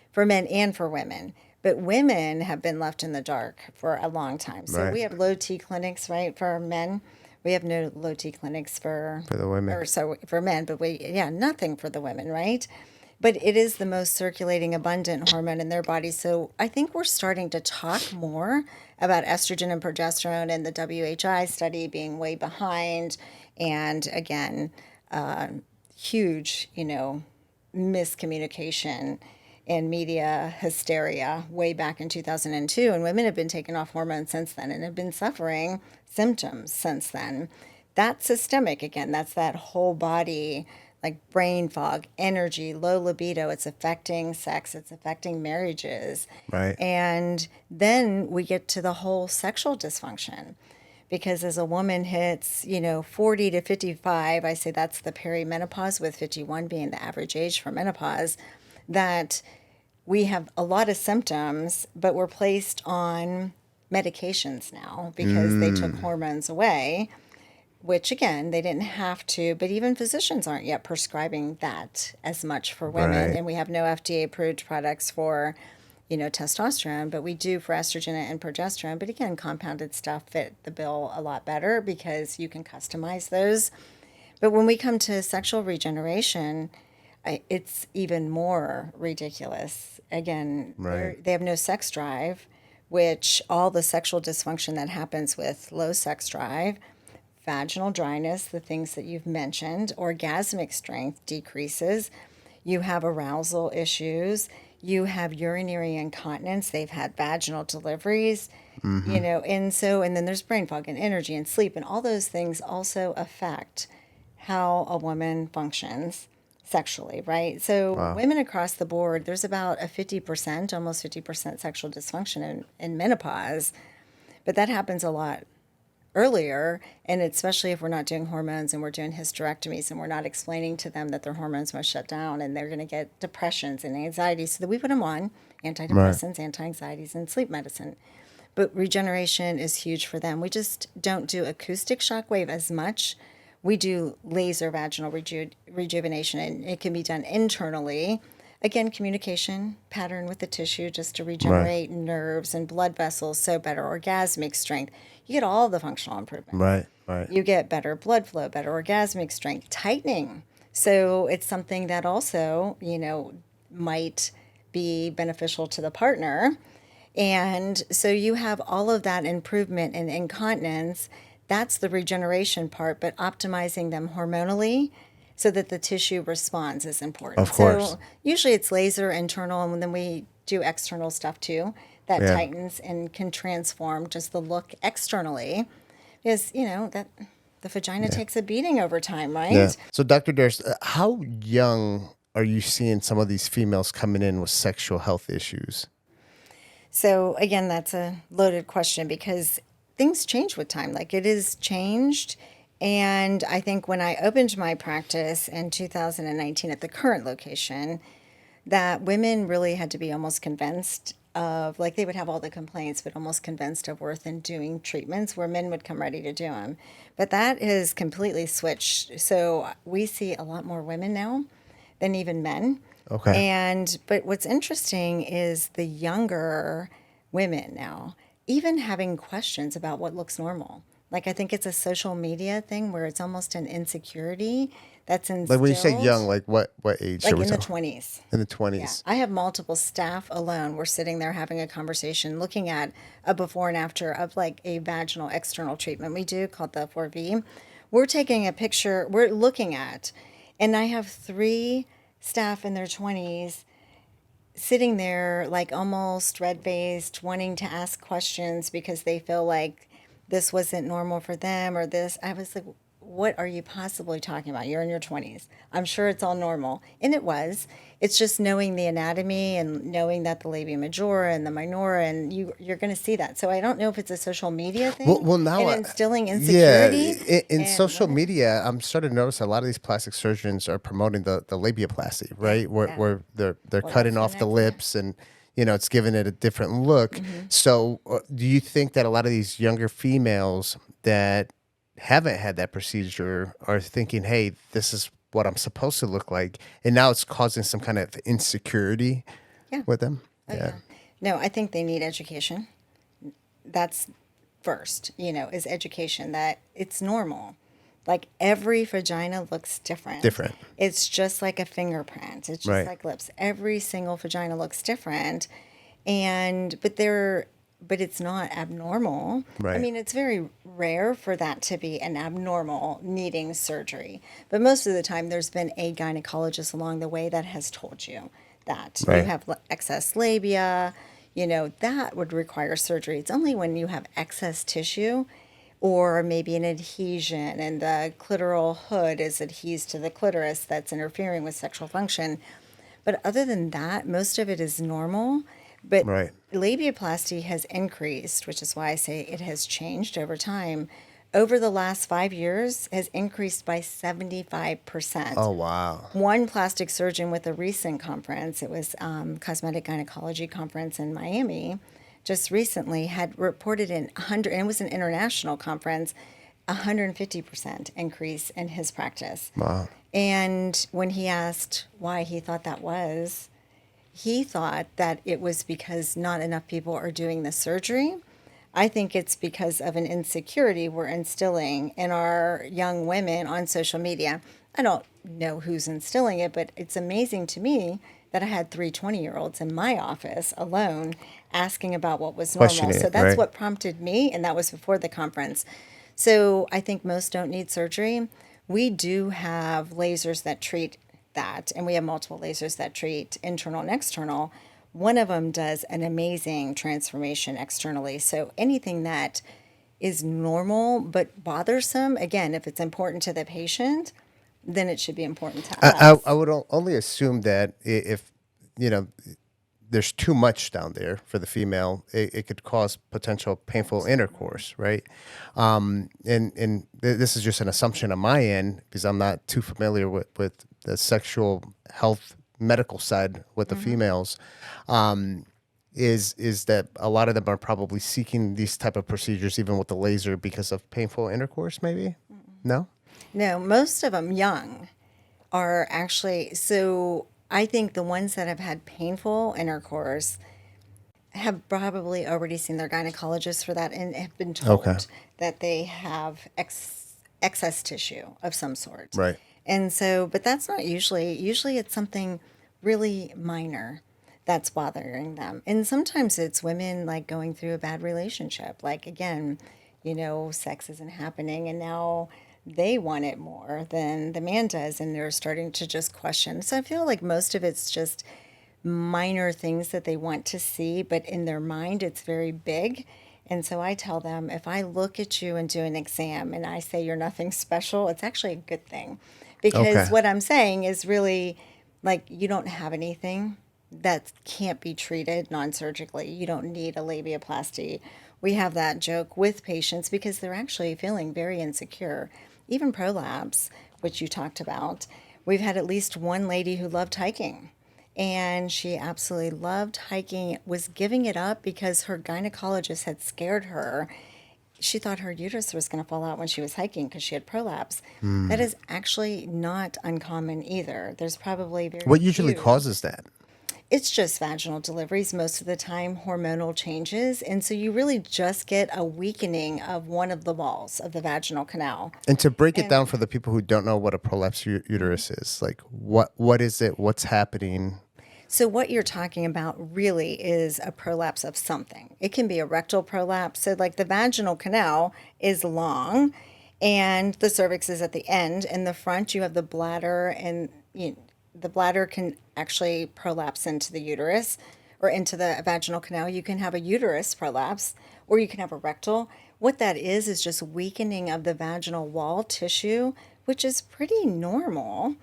for men and for women. But women have been left in the dark for a long time. So we have low T clinics, right, for men. We have no low T clinics for the women. Or so for men, but nothing for the women, right? But it is the most circulating abundant hormone in their body. So I think we're starting to talk more about estrogen and progesterone and the WHI study being way behind. And again, huge, miscommunication and media hysteria way back in 2002. And women have been taken off hormones since then and have been suffering symptoms since then. That's systemic again. That's that whole body like brain fog, energy, low libido. It's affecting sex. It's affecting marriages. Right. And then we get to the whole sexual dysfunction. Because as a woman hits, 40 to 55, I say that's the perimenopause, with 51 being the average age for menopause, that we have a lot of symptoms, but we're placed on medications now because they took hormones away, which again, they didn't have to, but even physicians aren't yet prescribing that as much for women. Right. And we have no FDA approved products for, testosterone, but we do for estrogen and progesterone. But again, compounded stuff fit the bill a lot better because you can customize those. But when we come to sexual regeneration, it's even more ridiculous. Again, Right. they have no sex drive, which all the sexual dysfunction that happens with low sex drive, vaginal dryness, the things that you've mentioned, orgasmic strength decreases. You have arousal issues. You have urinary incontinence. They've had vaginal deliveries, and then there's brain fog and energy and sleep, and all those things also affect how a woman functions sexually, right? So women across the board, there's about a 50%, almost 50% sexual dysfunction in menopause, but that happens a lot earlier, and especially if we're not doing hormones and we're doing hysterectomies and we're not explaining to them that their hormones must shut down and they're going to get depressions and anxiety, so that we put them on antidepressants, anti-anxieties, and sleep medicine. But regeneration is huge for them. We just don't do acoustic shockwave as much. We do laser vaginal rejuvenation, and it can be done internally. Again, communication pattern with the tissue just to regenerate nerves and blood vessels, so better orgasmic strength. You get all the functional improvements. Right. You get better blood flow, better orgasmic strength, tightening. So it's something that also, might be beneficial to the partner. And so you have all of that improvement in incontinence. That's the regeneration part, but optimizing them hormonally so that the tissue responds is important. Of course. So usually it's laser internal, and then we do external stuff too that tightens and can transform just the look externally. Because, that the vagina takes a beating over time, right? Yeah. So, Dr. Durst, how young are you seeing some of these females coming in with sexual health issues? So again, that's a loaded question because things change with time. Like, it is changed. And I think when I opened my practice in 2019 at the current location, that women really had to be almost convinced of, like, they would have all the complaints, but almost convinced of worth in doing treatments where men would come ready to do them. But that has completely switched. So we see a lot more women now than even men. Okay. But what's interesting is the younger women now, even having questions about what looks normal. Like, I think it's a social media thing where it's almost an insecurity that's instilled. Like, when you say young, like what age Like are we in the talking? 20s. In the Yeah. 20s. I have multiple staff alone. We're sitting there having a conversation, looking at a before and after of like a vaginal external treatment we do called the 4V. We're taking a picture, we're looking at, and I have 3 staff in their 20s sitting there like almost red-faced, wanting to ask questions because they feel like this wasn't normal for them or this. I was like, what are you possibly talking about? You're in your 20s. I'm sure it's all normal. And it was. It's just knowing the anatomy and knowing that the labia majora and the minora, and you're going to see that. So I don't know if it's a social media thing Well, now and instilling insecurity. Yeah, in social media, I'm starting to notice a lot of these plastic surgeons are promoting the labiaplasty, right? Where they're cutting off the lips and it's giving it a different look. So do you think that a lot of these younger females that haven't had that procedure are thinking, hey, this is what I'm supposed to look like, and now it's causing some kind of insecurity with them? Yeah. No, I think they need education. That's first, is education that it's normal. Like, every vagina looks different. It's just like a fingerprint. It's just like lips. Every single vagina looks different. But it's not abnormal. Right. I mean, it's very rare for that to be an abnormal needing surgery. But most of the time, there's been a gynecologist along the way that has told you that you have excess labia, that would require surgery. It's only when you have excess tissue or maybe an adhesion, and the clitoral hood is adhesed to the clitoris that's interfering with sexual function. But other than that, most of it is normal. But Right. labiaplasty has increased, which is why I say it has changed over time. Over the last 5 years, has increased by 75%. Oh, wow. One plastic surgeon with a recent conference, it was Cosmetic Gynecology Conference in Miami, just recently had reported in 100, and it was an international conference, 150% increase in his practice. Wow. And when he asked why he thought that was, he thought that it was because not enough people are doing the surgery. I think it's because of an insecurity we're instilling in our young women on social media. I don't know who's instilling it, but it's amazing to me that I had 3 20-year-olds in my office alone asking about what was normal. Questioning So it, that's right. what prompted me, and that was before the conference. So I think most don't need surgery. We do have lasers that treat that, and we have multiple lasers that treat internal and external. One of them does an amazing transformation externally. So anything that is normal but bothersome, again, if it's important to the patient, then it should be important to us. I would only assume that if, there's too much down there for the female, it could cause potential painful intercourse, right? This is just an assumption on my end because I'm not too familiar with the sexual health medical side with the females. Is that a lot of them are probably seeking these type of procedures even with the laser because of painful intercourse, maybe? No? No, most of them young are actually, so I think the ones that have had painful intercourse have probably already seen their gynecologist for that and have been told Okay. that they have excess tissue of some sort. Right. And so, but that's not usually it's something really minor that's bothering them. And sometimes it's women like going through a bad relationship. Like again, sex isn't happening and now they want it more than the man does and they're starting to just question. So I feel like most of it's just minor things that they want to see, but in their mind it's very big. And so I tell them, if I look at you and do an exam and I say you're nothing special, it's actually a good thing. Because Okay. what I'm saying is really like you don't have anything that can't be treated non-surgically. You don't need a labiaplasty. We have that joke with patients because they're actually feeling very insecure. Even prolapse, which you talked about, we've had at least one lady who loved hiking. And she absolutely loved hiking, was giving it up because her gynecologist had scared her. She thought her uterus was going to fall out when she was hiking because she had prolapse. That is actually not uncommon either. There's probably very What usually few. causes that? It's just vaginal deliveries most of the time, hormonal changes. And so you really just get a weakening of one of the walls of the vaginal canal. And to break it down for the people who don't know what a prolapse uterus is, like what is it? What's happening? So what you're talking about really is a prolapse of something. It can be a rectal prolapse. So like the vaginal canal is long and the cervix is at the end. In the front, you have the bladder and the bladder can actually prolapse into the uterus or into the vaginal canal. You can have a uterus prolapse or you can have a rectal. What that is just weakening of the vaginal wall tissue, which is pretty normal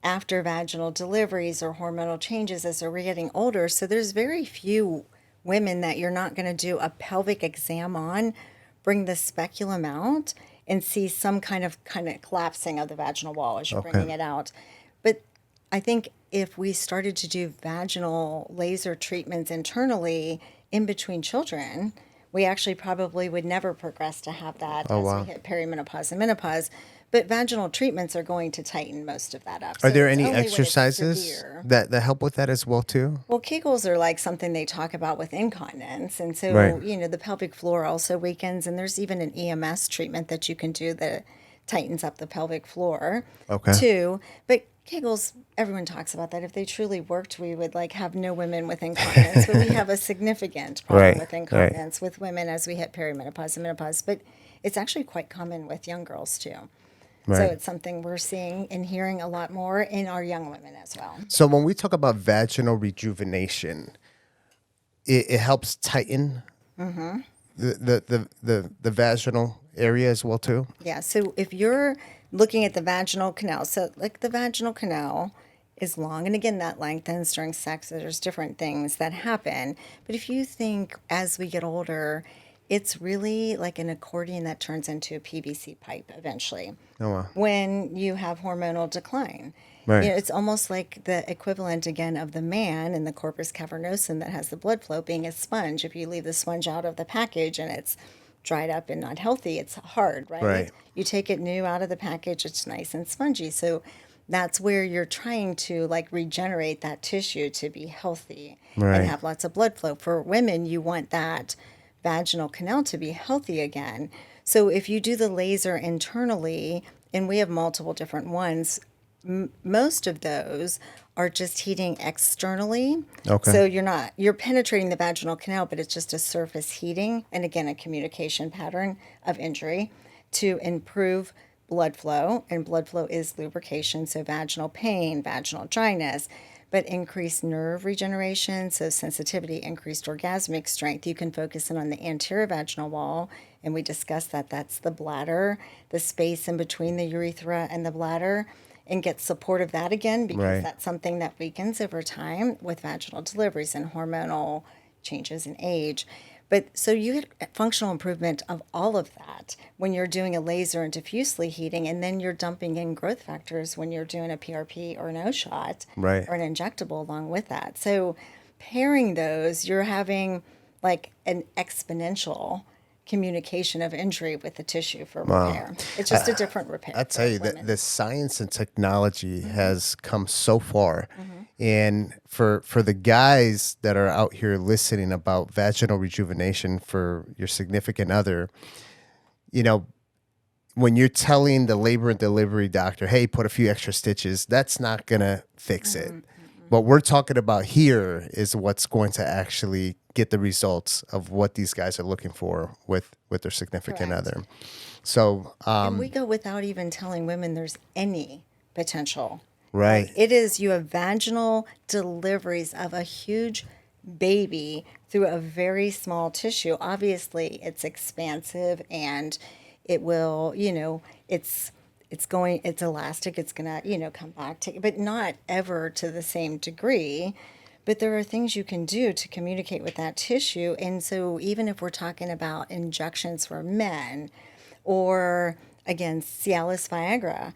after vaginal deliveries or hormonal changes as they're getting older. So there's very few women that you're not going to do a pelvic exam on, bring the speculum out, and see some kind of collapsing of the vaginal wall as you're bringing it out. But I think if we started to do vaginal laser treatments internally in between children, we actually probably would never progress to have that as we hit perimenopause and menopause. But vaginal treatments are going to tighten most of that up. Are So there it's any only when it's exercises severe. that help with that as well too? Well, Kegels are like something they talk about with incontinence. And so, Right. the pelvic floor also weakens. And there's even an EMS treatment that you can do that tightens up the pelvic floor Okay. too. But Kegels, everyone talks about that. If they truly worked, we would have no women with incontinence. But we have a significant problem Right, with incontinence with women as we hit perimenopause and menopause. But it's actually quite common with young girls too. So Right. it's something we're seeing and hearing a lot more in our young women as well. So when we talk about vaginal rejuvenation, it helps tighten the vaginal area as well too? Yeah. So if you're looking at the vaginal canal, so like the vaginal canal is long, and again that lengthens during sex. There's different things that happen, but if you think as we get older, it's really like an accordion that turns into a PVC pipe eventually. Oh wow. When you have hormonal decline. Right. You know, it's almost like the equivalent again of the man in the corpus cavernosum that has the blood flow being a sponge. If you leave the sponge out of the package and it's dried up and not healthy, it's hard, right? Right. You take it new out of the package, it's nice and spongy. So that's where you're trying to like regenerate that tissue to be healthy Right. and have lots of blood flow. For women, you want that vaginal canal to be healthy again. So if you do the laser internally, and we have multiple different ones, most of those are just heating externally. Okay. So you're penetrating the vaginal canal, but it's just a surface heating. And again, a communication pattern of injury to improve blood flow. And blood flow is lubrication. So vaginal pain, vaginal dryness, but increased nerve regeneration. So sensitivity, increased orgasmic strength. You can focus in on the anterior vaginal wall. And we discussed that that's the bladder, the space in between the urethra and the bladder, and get support of that again, because Right. that's something that weakens over time with vaginal deliveries and hormonal changes in age. But so you get functional improvement of all of that when you're doing a laser and diffusely heating, and then you're dumping in growth factors when you're doing a PRP or an O shot Right. or an injectable along with that. So pairing those, you're having like an exponential communication of injury with the tissue for repair. It's just a different repair. I tell you for that women. the science and technology has come so far, and for the guys that are out here listening about vaginal rejuvenation for your significant other, you know, when you're telling the labor and delivery doctor, hey, put a few extra stitches, that's not gonna fix it. What we're talking about here is what's going to actually get the results of what these guys are looking for with their significant Correct. other. So, And we go without even telling women there's any potential. right. It is, you have vaginal deliveries of a huge baby through a very small tissue. Obviously, it's expansive and it will, it's elastic, it's going to, come back to, but not ever to the same degree. But there are things you can do to communicate with that tissue. And so even if we're talking about injections for men or, again, Cialis Viagra,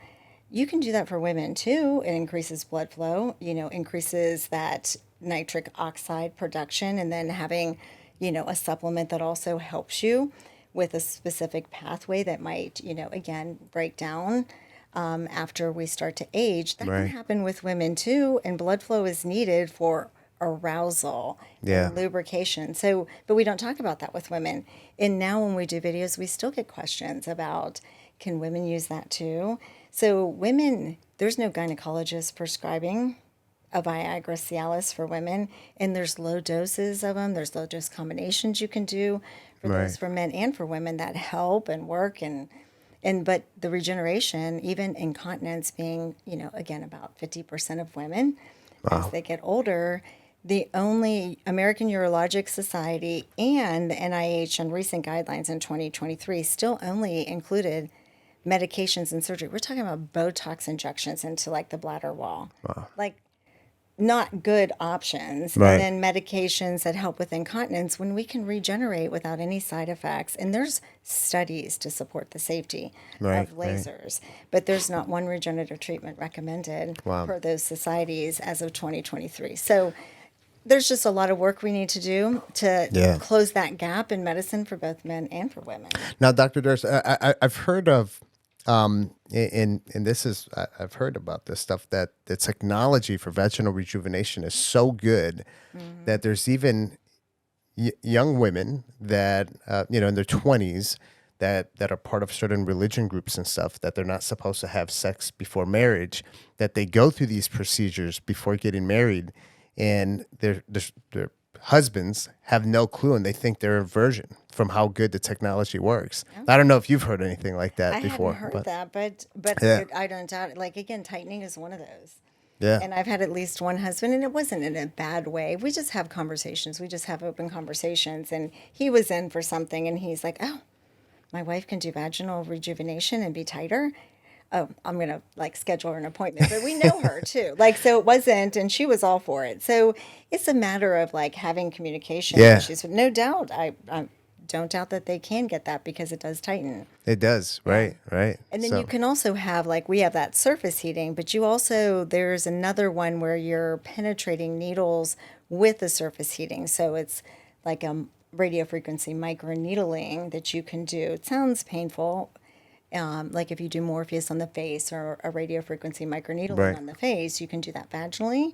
you can do that for women too. It increases blood flow, increases that nitric oxide production, and then having, a supplement that also helps you with a specific pathway that might, again, break down after we start to age. That Right. can happen with women too, and blood flow is needed for arousal Yeah. and lubrication. So, but we don't talk about that with women. And now when we do videos, we still get questions about, can women use that too? So women, there's no gynecologist prescribing a Viagra Cialis for women, and there's low doses of them. There's low dose combinations you can do for Right. those for men and for women that help and work and but the regeneration, even incontinence being, again, about 50% of women as they get older, the only American Urologic Society and the NIH and recent guidelines in 2023 still only included medications and surgery. We're talking about Botox injections into like the bladder wall. Like not good options. Right. And then medications that help with incontinence when we can regenerate without any side effects. And there's studies to support the safety Right, of lasers, but there's not one regenerative treatment recommended per those societies as of 2023. So there's just a lot of work we need to do to close that gap in medicine for both men and for women. Now, Dr. Durst, I've heard of, and this is, I've heard about this stuff, that the technology for vaginal rejuvenation is so good that there's even young women that, in their 20s that are part of certain religion groups and stuff, that they're not supposed to have sex before marriage, that they go through these procedures before getting married, and their husbands have no clue, and they think they're a virgin from how good the technology works. I don't know if you've heard anything like that I before. hadn't heard that, but Yeah. I don't doubt it. Like, again, tightening is one of those. Yeah. And I've had at least one husband, and it wasn't in a bad way. We just have conversations. We just have open conversations. And he was in for something, and he's like, oh, my wife can do vaginal rejuvenation and be tighter. Oh, I'm going to like schedule her an appointment. But we know her too. Like, so it wasn't, and she was all for it. So it's a matter of like having communication Yeah. issues. But no doubt, I don't doubt that they can get that because it does tighten. It does. Right. Right. And then So- you can also have, like, we have that surface heating, but you also, there's another one where you're penetrating needles with the surface heating. So it's like a radio frequency microneedling that you can do. It sounds painful, like if you do Morpheus on the face or a radio frequency microneedling Right. on the face, you can do that vaginally.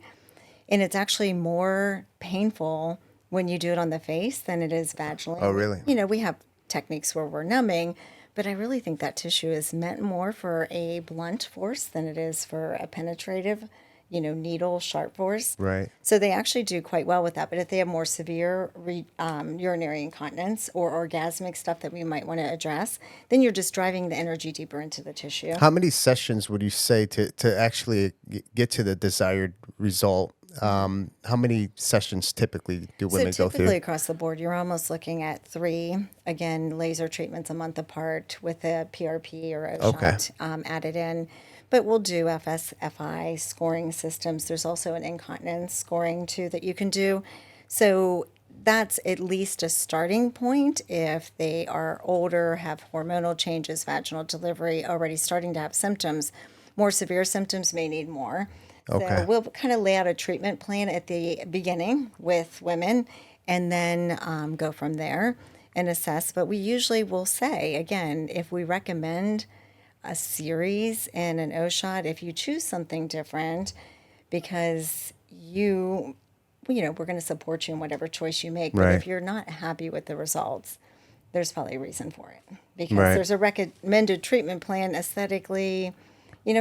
And it's actually more painful when you do it on the face than it is vaginally. Oh, really? You know, we have techniques where we're numbing, but I really think that tissue is meant more for a blunt force than it is for a penetrative, needle sharp force. Right. So they actually do quite well with that. But if they have more severe urinary incontinence or orgasmic stuff that we might want to address, then you're just driving the energy deeper into the tissue. How many sessions would you say to actually get to the desired result? How many sessions typically do women So go typically through? across the board, you're almost looking at 3. Again, laser treatments a month apart with a PRP or a Okay. shot added in. But we'll do FSFI scoring systems. There's also an incontinence scoring too that you can do. So that's at least a starting point if they are older, have hormonal changes, vaginal delivery, already starting to have symptoms. More severe symptoms may need more. Okay. So we'll kind of lay out a treatment plan at the beginning with women and then go from there and assess. But we usually will say, again, if we recommend a series and an O shot, if you choose something different, because we're going to support you in whatever choice you make. But Right. if you're not happy with the results, there's probably a reason for it. Because Right. there's a recommended treatment plan aesthetically,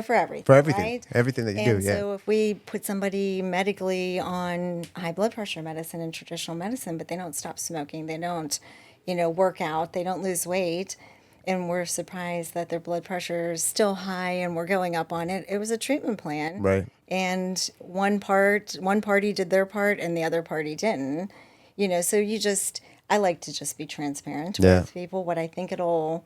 for everything. For everything. Right? Everything that you And do, yeah. so if we put somebody medically on high blood pressure medicine and traditional medicine, but they don't stop smoking, they don't, work out, they don't lose weight, and we're surprised that their blood pressure is still high and we're going up on it, it was a treatment plan. Right. And one party did their part and the other party didn't. So I like to just be transparent Yeah. with people. What I think it'll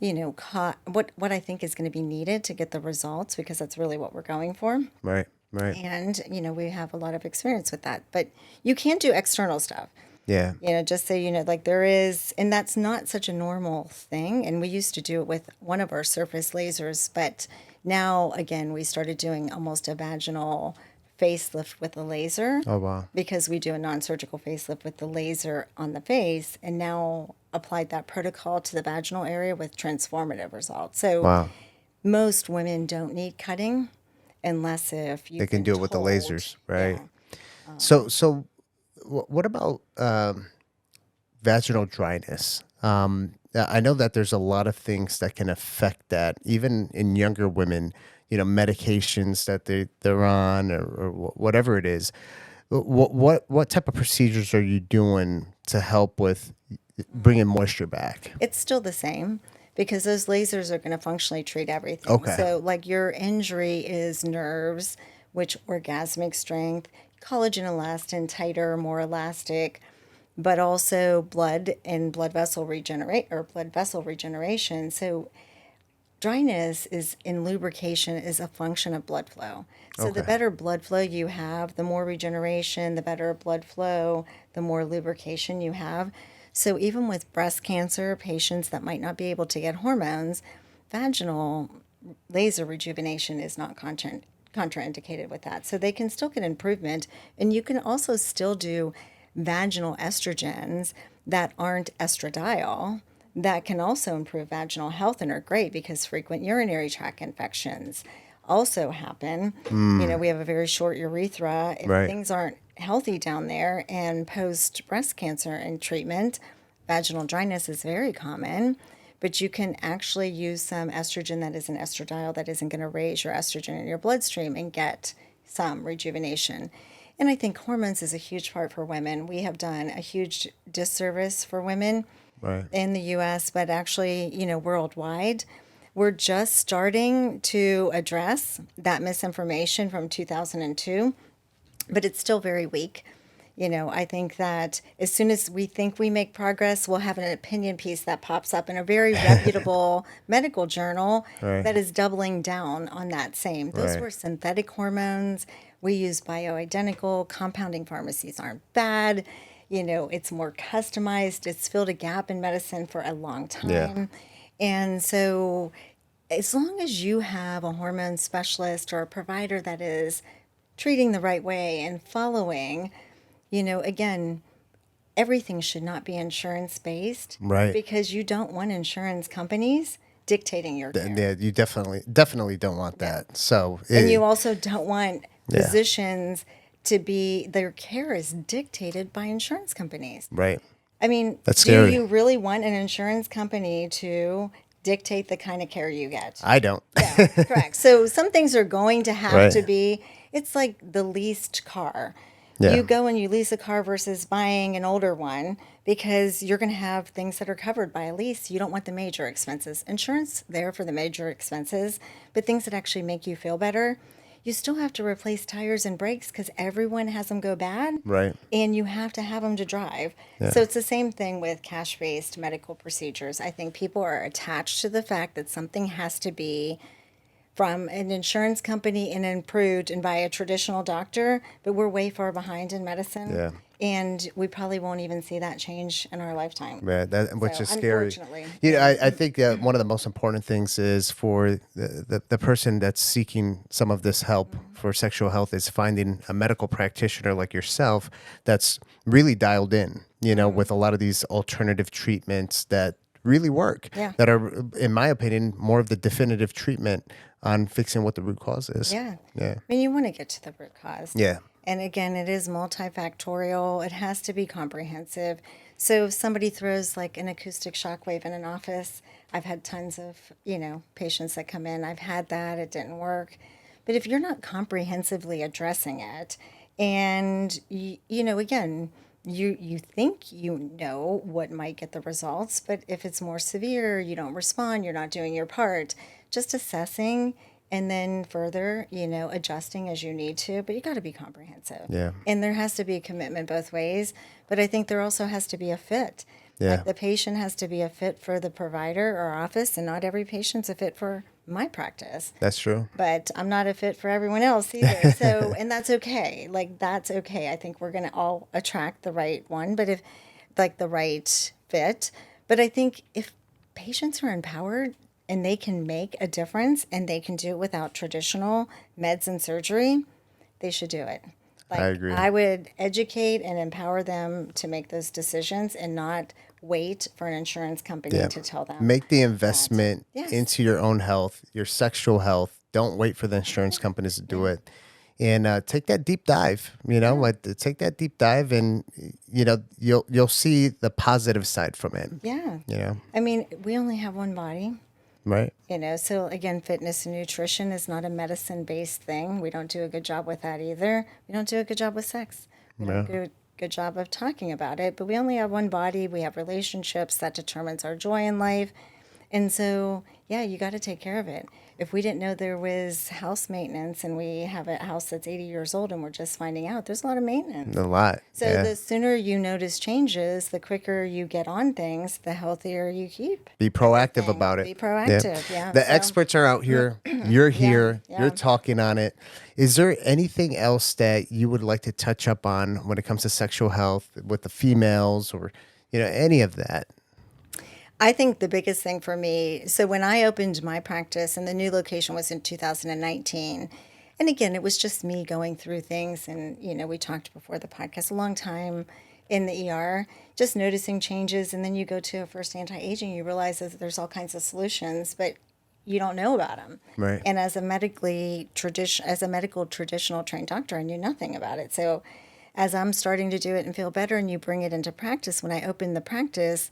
what I think is going to be needed to get the results, because that's really what we're going for. Right. Right. And, we have a lot of experience with that. But you can do external stuff. Yeah. Just so like there is, and that's not such a normal thing. And we used to do it with one of our surface lasers, but now, again, we started doing almost a vaginal facelift with a laser. Oh, wow. Because we do a non-surgical facelift with the laser on the face, and now applied that protocol to the vaginal area with transformative results. So Wow. most women don't need cutting unless if you They can do it with the told. lasers, right? Yeah. So what about vaginal dryness? I know that there's a lot of things that can affect that, even in younger women. Medications that they're on, or whatever it is. What type of procedures are you doing to help with bringing moisture back? It's still the same because those lasers are going to functionally treat everything. Okay. So like your injury is nerves, which orgasmic strength, collagen elastin, tighter, more elastic, but also blood and blood vessel regeneration. So dryness in lubrication is a function of blood flow. So the Okay. better blood flow you have, the more regeneration, the better blood flow, the more lubrication you have. So even with breast cancer patients that might not be able to get hormones, vaginal laser rejuvenation is not contraindicated with that. So they can still get improvement. And you can also still do vaginal estrogens that aren't estradiol that can also improve vaginal health and are great because frequent urinary tract infections also happen. We have a very short urethra. If Right. things aren't healthy down there, and post breast cancer and treatment, vaginal dryness is very common. But you can actually use some estrogen that is an estradiol that isn't going to raise your estrogen in your bloodstream and get some rejuvenation. And I think hormones is a huge part for women. We have done a huge disservice for women Right. in the U.S., but actually, worldwide, we're just starting to address that misinformation from 2002, but it's still very weak. I think that as soon as we think we make progress, we'll have an opinion piece that pops up in a very reputable medical journal that is doubling down on that same. Those were synthetic hormones. We use bioidentical. Compounding pharmacies aren't bad. It's more customized. It's filled a gap in medicine for a long time. Yeah. And so as long as you have a hormone specialist or a provider that is treating the right way and following, again, everything should not be insurance based, Right. Because you don't want insurance companies dictating your care. Yeah, you definitely don't want that. So, And you also don't want physicians to be, their care is dictated by insurance companies. right. I mean, That's do scary. you really want an insurance company to dictate the kind of care you get? I don't. Yeah, correct. So some things are going to have Right. to be, it's like the leased car. Yeah. You go and you lease a car versus buying an older one because you're going to have things that are covered by a lease. You don't want the major expenses. Insurance there for the major expenses, but things that actually make you feel better. You still have to replace tires and brakes because everyone has them go bad. Right. And you have to have them to drive. So it's the same thing with cash-based medical procedures. I think people are attached to the fact that something has to be from an insurance company and approved and by a traditional doctor, but we're way far behind in medicine. Yeah. And we probably won't even see that change in our lifetime. Yeah, which So, is scary. unfortunately. I think that one of the most important things is for the person that's seeking some of this help for sexual health is finding a medical practitioner like yourself that's really dialed in, with a lot of these alternative treatments that really work, that are, in my opinion, more of the definitive treatment on fixing what the root cause is. Yeah. Yeah. I mean, you want to get to the root cause. Yeah. And again, it is multifactorial. It has to be comprehensive. So if somebody throws like an acoustic shockwave in an office, I've had tons of, patients that come in. I've had that. It didn't work. But if you're not comprehensively addressing it, and, again, you think you know what might get the results, but if it's more severe, you don't respond, you're not doing your part, just assessing and then further, adjusting as you need to, but you got to be comprehensive. Yeah. And there has to be a commitment both ways, but I think there also has to be a fit. Yeah. Like the patient has to be a fit for the provider or office, and not every patient's a fit for my practice. That's true. But I'm not a fit for everyone else either. So, and that's okay. Like, that's okay. I think we're going to all attract the right one, but if, like, the right fit. But I think if patients are empowered and they can make a difference and they can do it without traditional meds and surgery, they should do it. Like, I agree. I would educate and empower them to make those decisions and not wait for an insurance company to tell them. Make the investment Yes. into your own health, your sexual health. Don't wait for the insurance companies to do it. And take that deep dive, take that deep dive and, you'll see the positive side from it. Yeah. I mean, we only have one body. Right. So again, fitness and nutrition is not a medicine-based thing. We don't do a good job with that either. We don't do a good job with sex. We don't do a good job of talking about it, but we only have one body. We have relationships that determines our joy in life. And so, you got to take care of it. If we didn't know there was house maintenance and we have a house that's 80 years old and we're just finding out, there's a lot of maintenance. A lot. So the sooner you notice changes, the quicker you get on things, the healthier you keep. Be proactive about it. Be proactive, yeah. The So- experts are out here. You're here. yeah. You're talking on it. Is there anything else that you would like to touch up on when it comes to sexual health with the females or, any of that? I think the biggest thing for me, so when I opened my practice and the new location was in 2019, and again, it was just me going through things. And, we talked before the podcast a long time in the ER, just noticing changes. And then you go to a first anti-aging, you realize that there's all kinds of solutions, but you don't know about them. Right. And as a medical traditional trained doctor, I knew nothing about it. So as I'm starting to do it and feel better and you bring it into practice, when I opened the practice,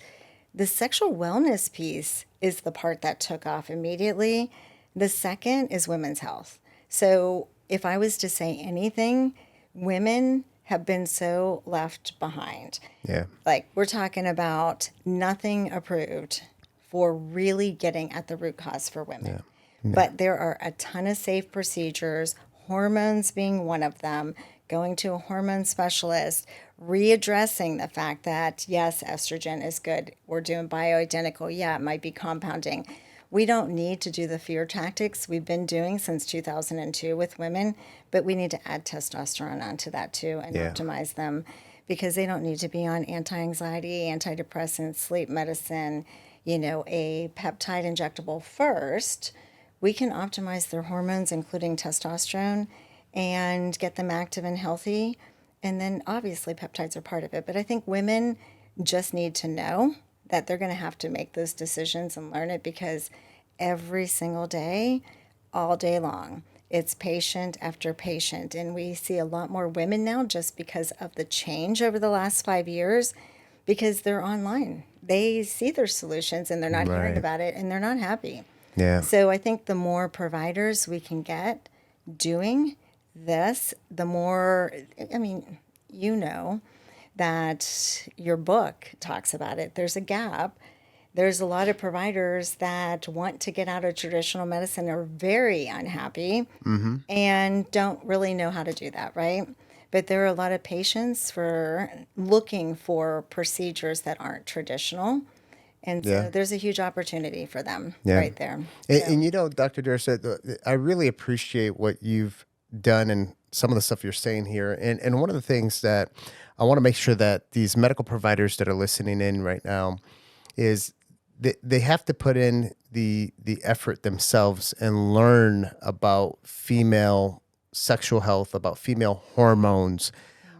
the sexual wellness piece is the part that took off immediately. The second is women's health. So if I was to say anything, women have been so left behind. Yeah. Like, we're talking about nothing approved for really getting at the root cause for women. But there are a ton of safe procedures, hormones being one of them, going to a hormone specialist, readdressing the fact that, yes, estrogen is good. We're doing bioidentical. Yeah, it might be compounding. We don't need to do the fear tactics we've been doing since 2002 with women, but we need to add testosterone onto that too and optimize them, because they don't need to be on anti-anxiety, antidepressants, sleep medicine, a peptide injectable first. We can optimize their hormones, including testosterone, and get them active and healthy. And then obviously peptides are part of it. But I think women just need to know that they're going to have to make those decisions and learn it, because every single day, all day long, it's patient after patient. And we see a lot more women now just because of the change over the last 5 years, because they're online. They see their solutions and they're not hearing about it and they're not happy. Yeah. So I think the more providers we can get doing this, the more, that your book talks about it. There's a gap. There's a lot of providers that want to get out of traditional medicine, are very unhappy and don't really know how to do that, right? But there are a lot of patients for looking for procedures that aren't traditional. And so there's a huge opportunity for them right there. And Dr. Durst, I really appreciate what you've done and some of the stuff you're saying here. And one of the things that I want to make sure that these medical providers that are listening in right now is they have to put in the effort themselves and learn about female sexual health, about female hormones.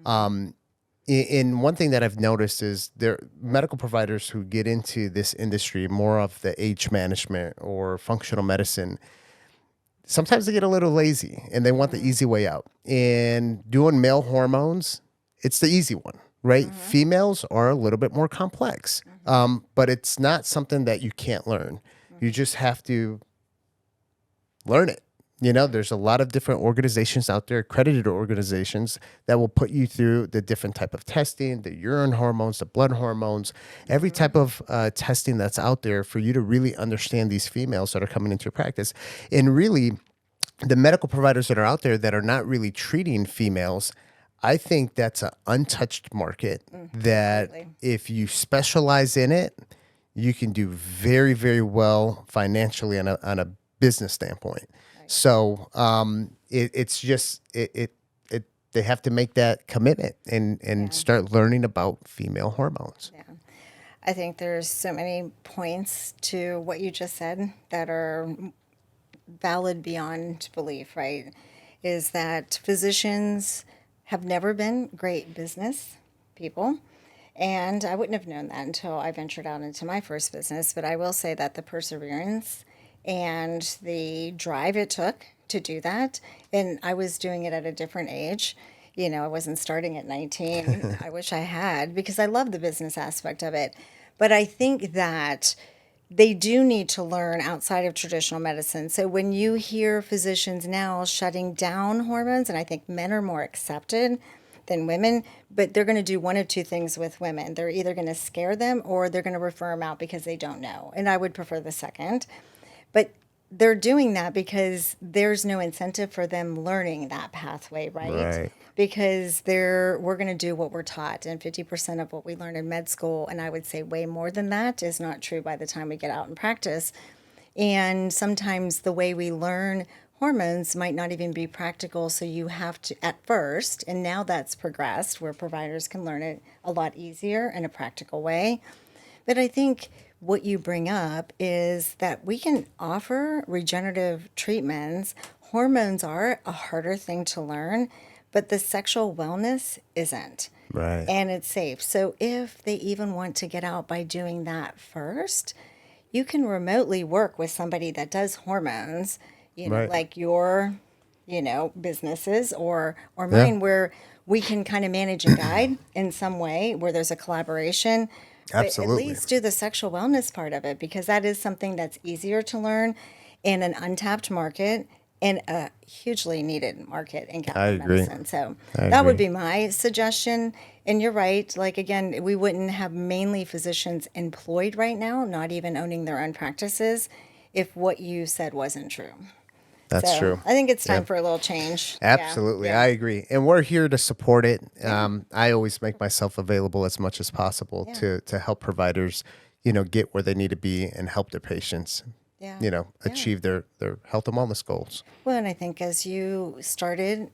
And one thing that I've noticed is there medical providers who get into this industry, more of the age management or functional medicine, sometimes they get a little lazy and they want the easy way out. And doing male hormones, it's the easy one, right? Females are a little bit more complex, but it's not something that you can't learn. You just have to learn it. There's a lot of different organizations out there, accredited organizations, that will put you through the different type of testing, the urine hormones, the blood hormones, every type of testing that's out there for you to really understand these females that are coming into your practice. And really, the medical providers that are out there that are not really treating females, I think that's an untouched market that if you specialize in it, you can do very, very well financially on a business standpoint. So it's just they have to make that commitment and start learning about female hormones. Yeah. I think there's so many points to what you just said that are valid beyond belief, right? Is that physicians have never been great business people. And I wouldn't have known that until I ventured out into my first business. But I will say that the perseverance and the drive it took to do that, and I was doing it at a different age. I wasn't starting at 19. I wish I had, because I love the business aspect of it. But I think that they do need to learn outside of traditional medicine. So when you hear physicians now shutting down hormones, and I think men are more accepted than women, but they're going to do one of two things with women. They're either going to scare them or they're going to refer them out because they don't know. And I would prefer the second. But they're doing that because there's no incentive for them learning that pathway, right? Because we're going to do what we're taught, and 50% of what we learn in med school, and I would say way more than that, is not true by the time we get out and practice. And sometimes the way we learn hormones might not even be practical, so you have to, at first, and now that's progressed, where providers can learn it a lot easier in a practical way. But I think what you bring up is that we can offer regenerative treatments. Hormones are a harder thing to learn, but the sexual wellness isn't. Right. And it's safe. So if they even want to get out by doing that first, you can remotely work with somebody that does hormones, like your, businesses or mine, where we can kind of manage and guide in some way, where there's a collaboration. Absolutely. But at least do the sexual wellness part of it, because that is something that's easier to learn in an untapped market. in a hugely needed market in I Kaplan agree. medicine. So I that would agree. be my suggestion. And you're right. Like, again, we wouldn't have mainly physicians employed right now, not even owning their own practices, if what you said wasn't true. That's So true. I think it's time Yep. for a little change. Absolutely. Yeah. I agree. And we're here to support it. I always make myself available as much as possible to help providers, get where they need to be and help their patients, Yeah. achieve their health and wellness goals. Well, and I think as you started,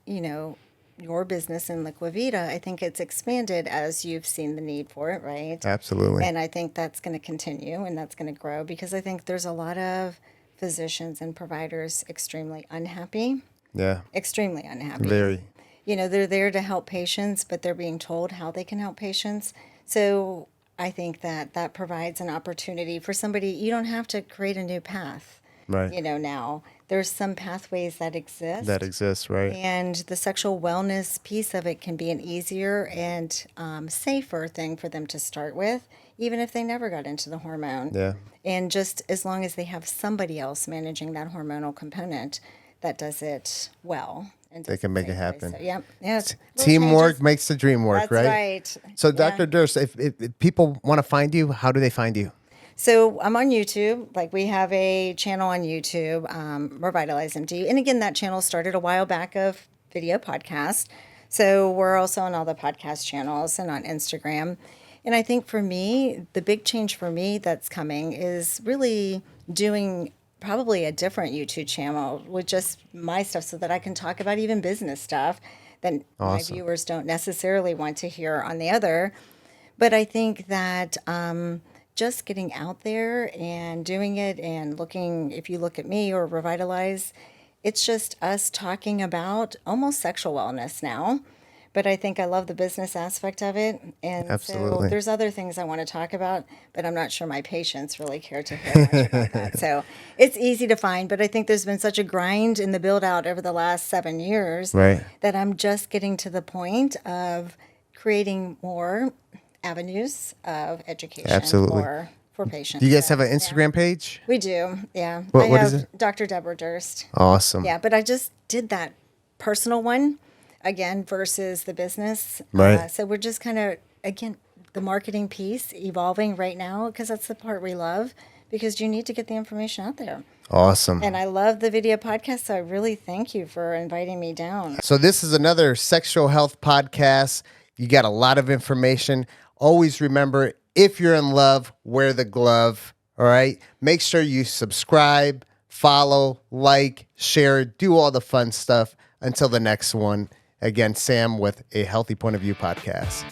your business in Liquivida, I think it's expanded as you've seen the need for it, right? Absolutely. And I think that's going to continue and that's going to grow because I think there's a lot of physicians and providers extremely unhappy, Yeah. extremely unhappy. Very. They're there to help patients, but they're being told how they can help patients. So I think that provides an opportunity for somebody. You don't have to create a new path. Right. Now there's some pathways that exist. That exists, right? And the sexual wellness piece of it can be an easier and safer thing for them to start with, even if they never got into the hormone. Yeah. And just as long as they have somebody else managing that hormonal component that does it well. And They does can make it safely. happen. So, yeah. Little Teamwork changes. makes the dream work, That's right? right. So, Yeah. Dr. Durst, if people want to find you, how do they find you? So I'm on YouTube. Like, we have a channel on YouTube, RevitalyzeMD. And again, that channel started a while back of video podcast. So we're also on all the podcast channels and on Instagram. And I think for me, the big change for me that's coming is really doing probably a different YouTube channel with just my stuff so that I can talk about even business stuff that my viewers don't necessarily want to hear on the other. But I think that just getting out there and doing it and looking, if you look at me or Revitalize, it's just us talking about almost sexual wellness now. But I think I love the business aspect of it. And Absolutely. so there's other things I want to talk about, but I'm not sure my patients really care to hear much about that. So it's easy to find, but I think there's been such a grind in the build out over the last 7 years Right. that I'm just getting to the point of creating more avenues of education Absolutely. for patients. Do you guys So, have an Instagram page? we do, yeah. What I is have it? Dr. Debra Durst. Awesome. Yeah, but I just did that personal one again versus the business. Right. So we're just kind of, again, the marketing piece evolving right now because that's the part we love because you need to get the information out there. Awesome. And I love the video podcast, so I really thank you for inviting me down. So this is another sexual health podcast. You got a lot of information. Always remember, if you're in love, wear the glove. All right. Make sure you subscribe, follow, like, share, do all the fun stuff. Until the next one. Again, Sam with a Healthy Point of View podcast.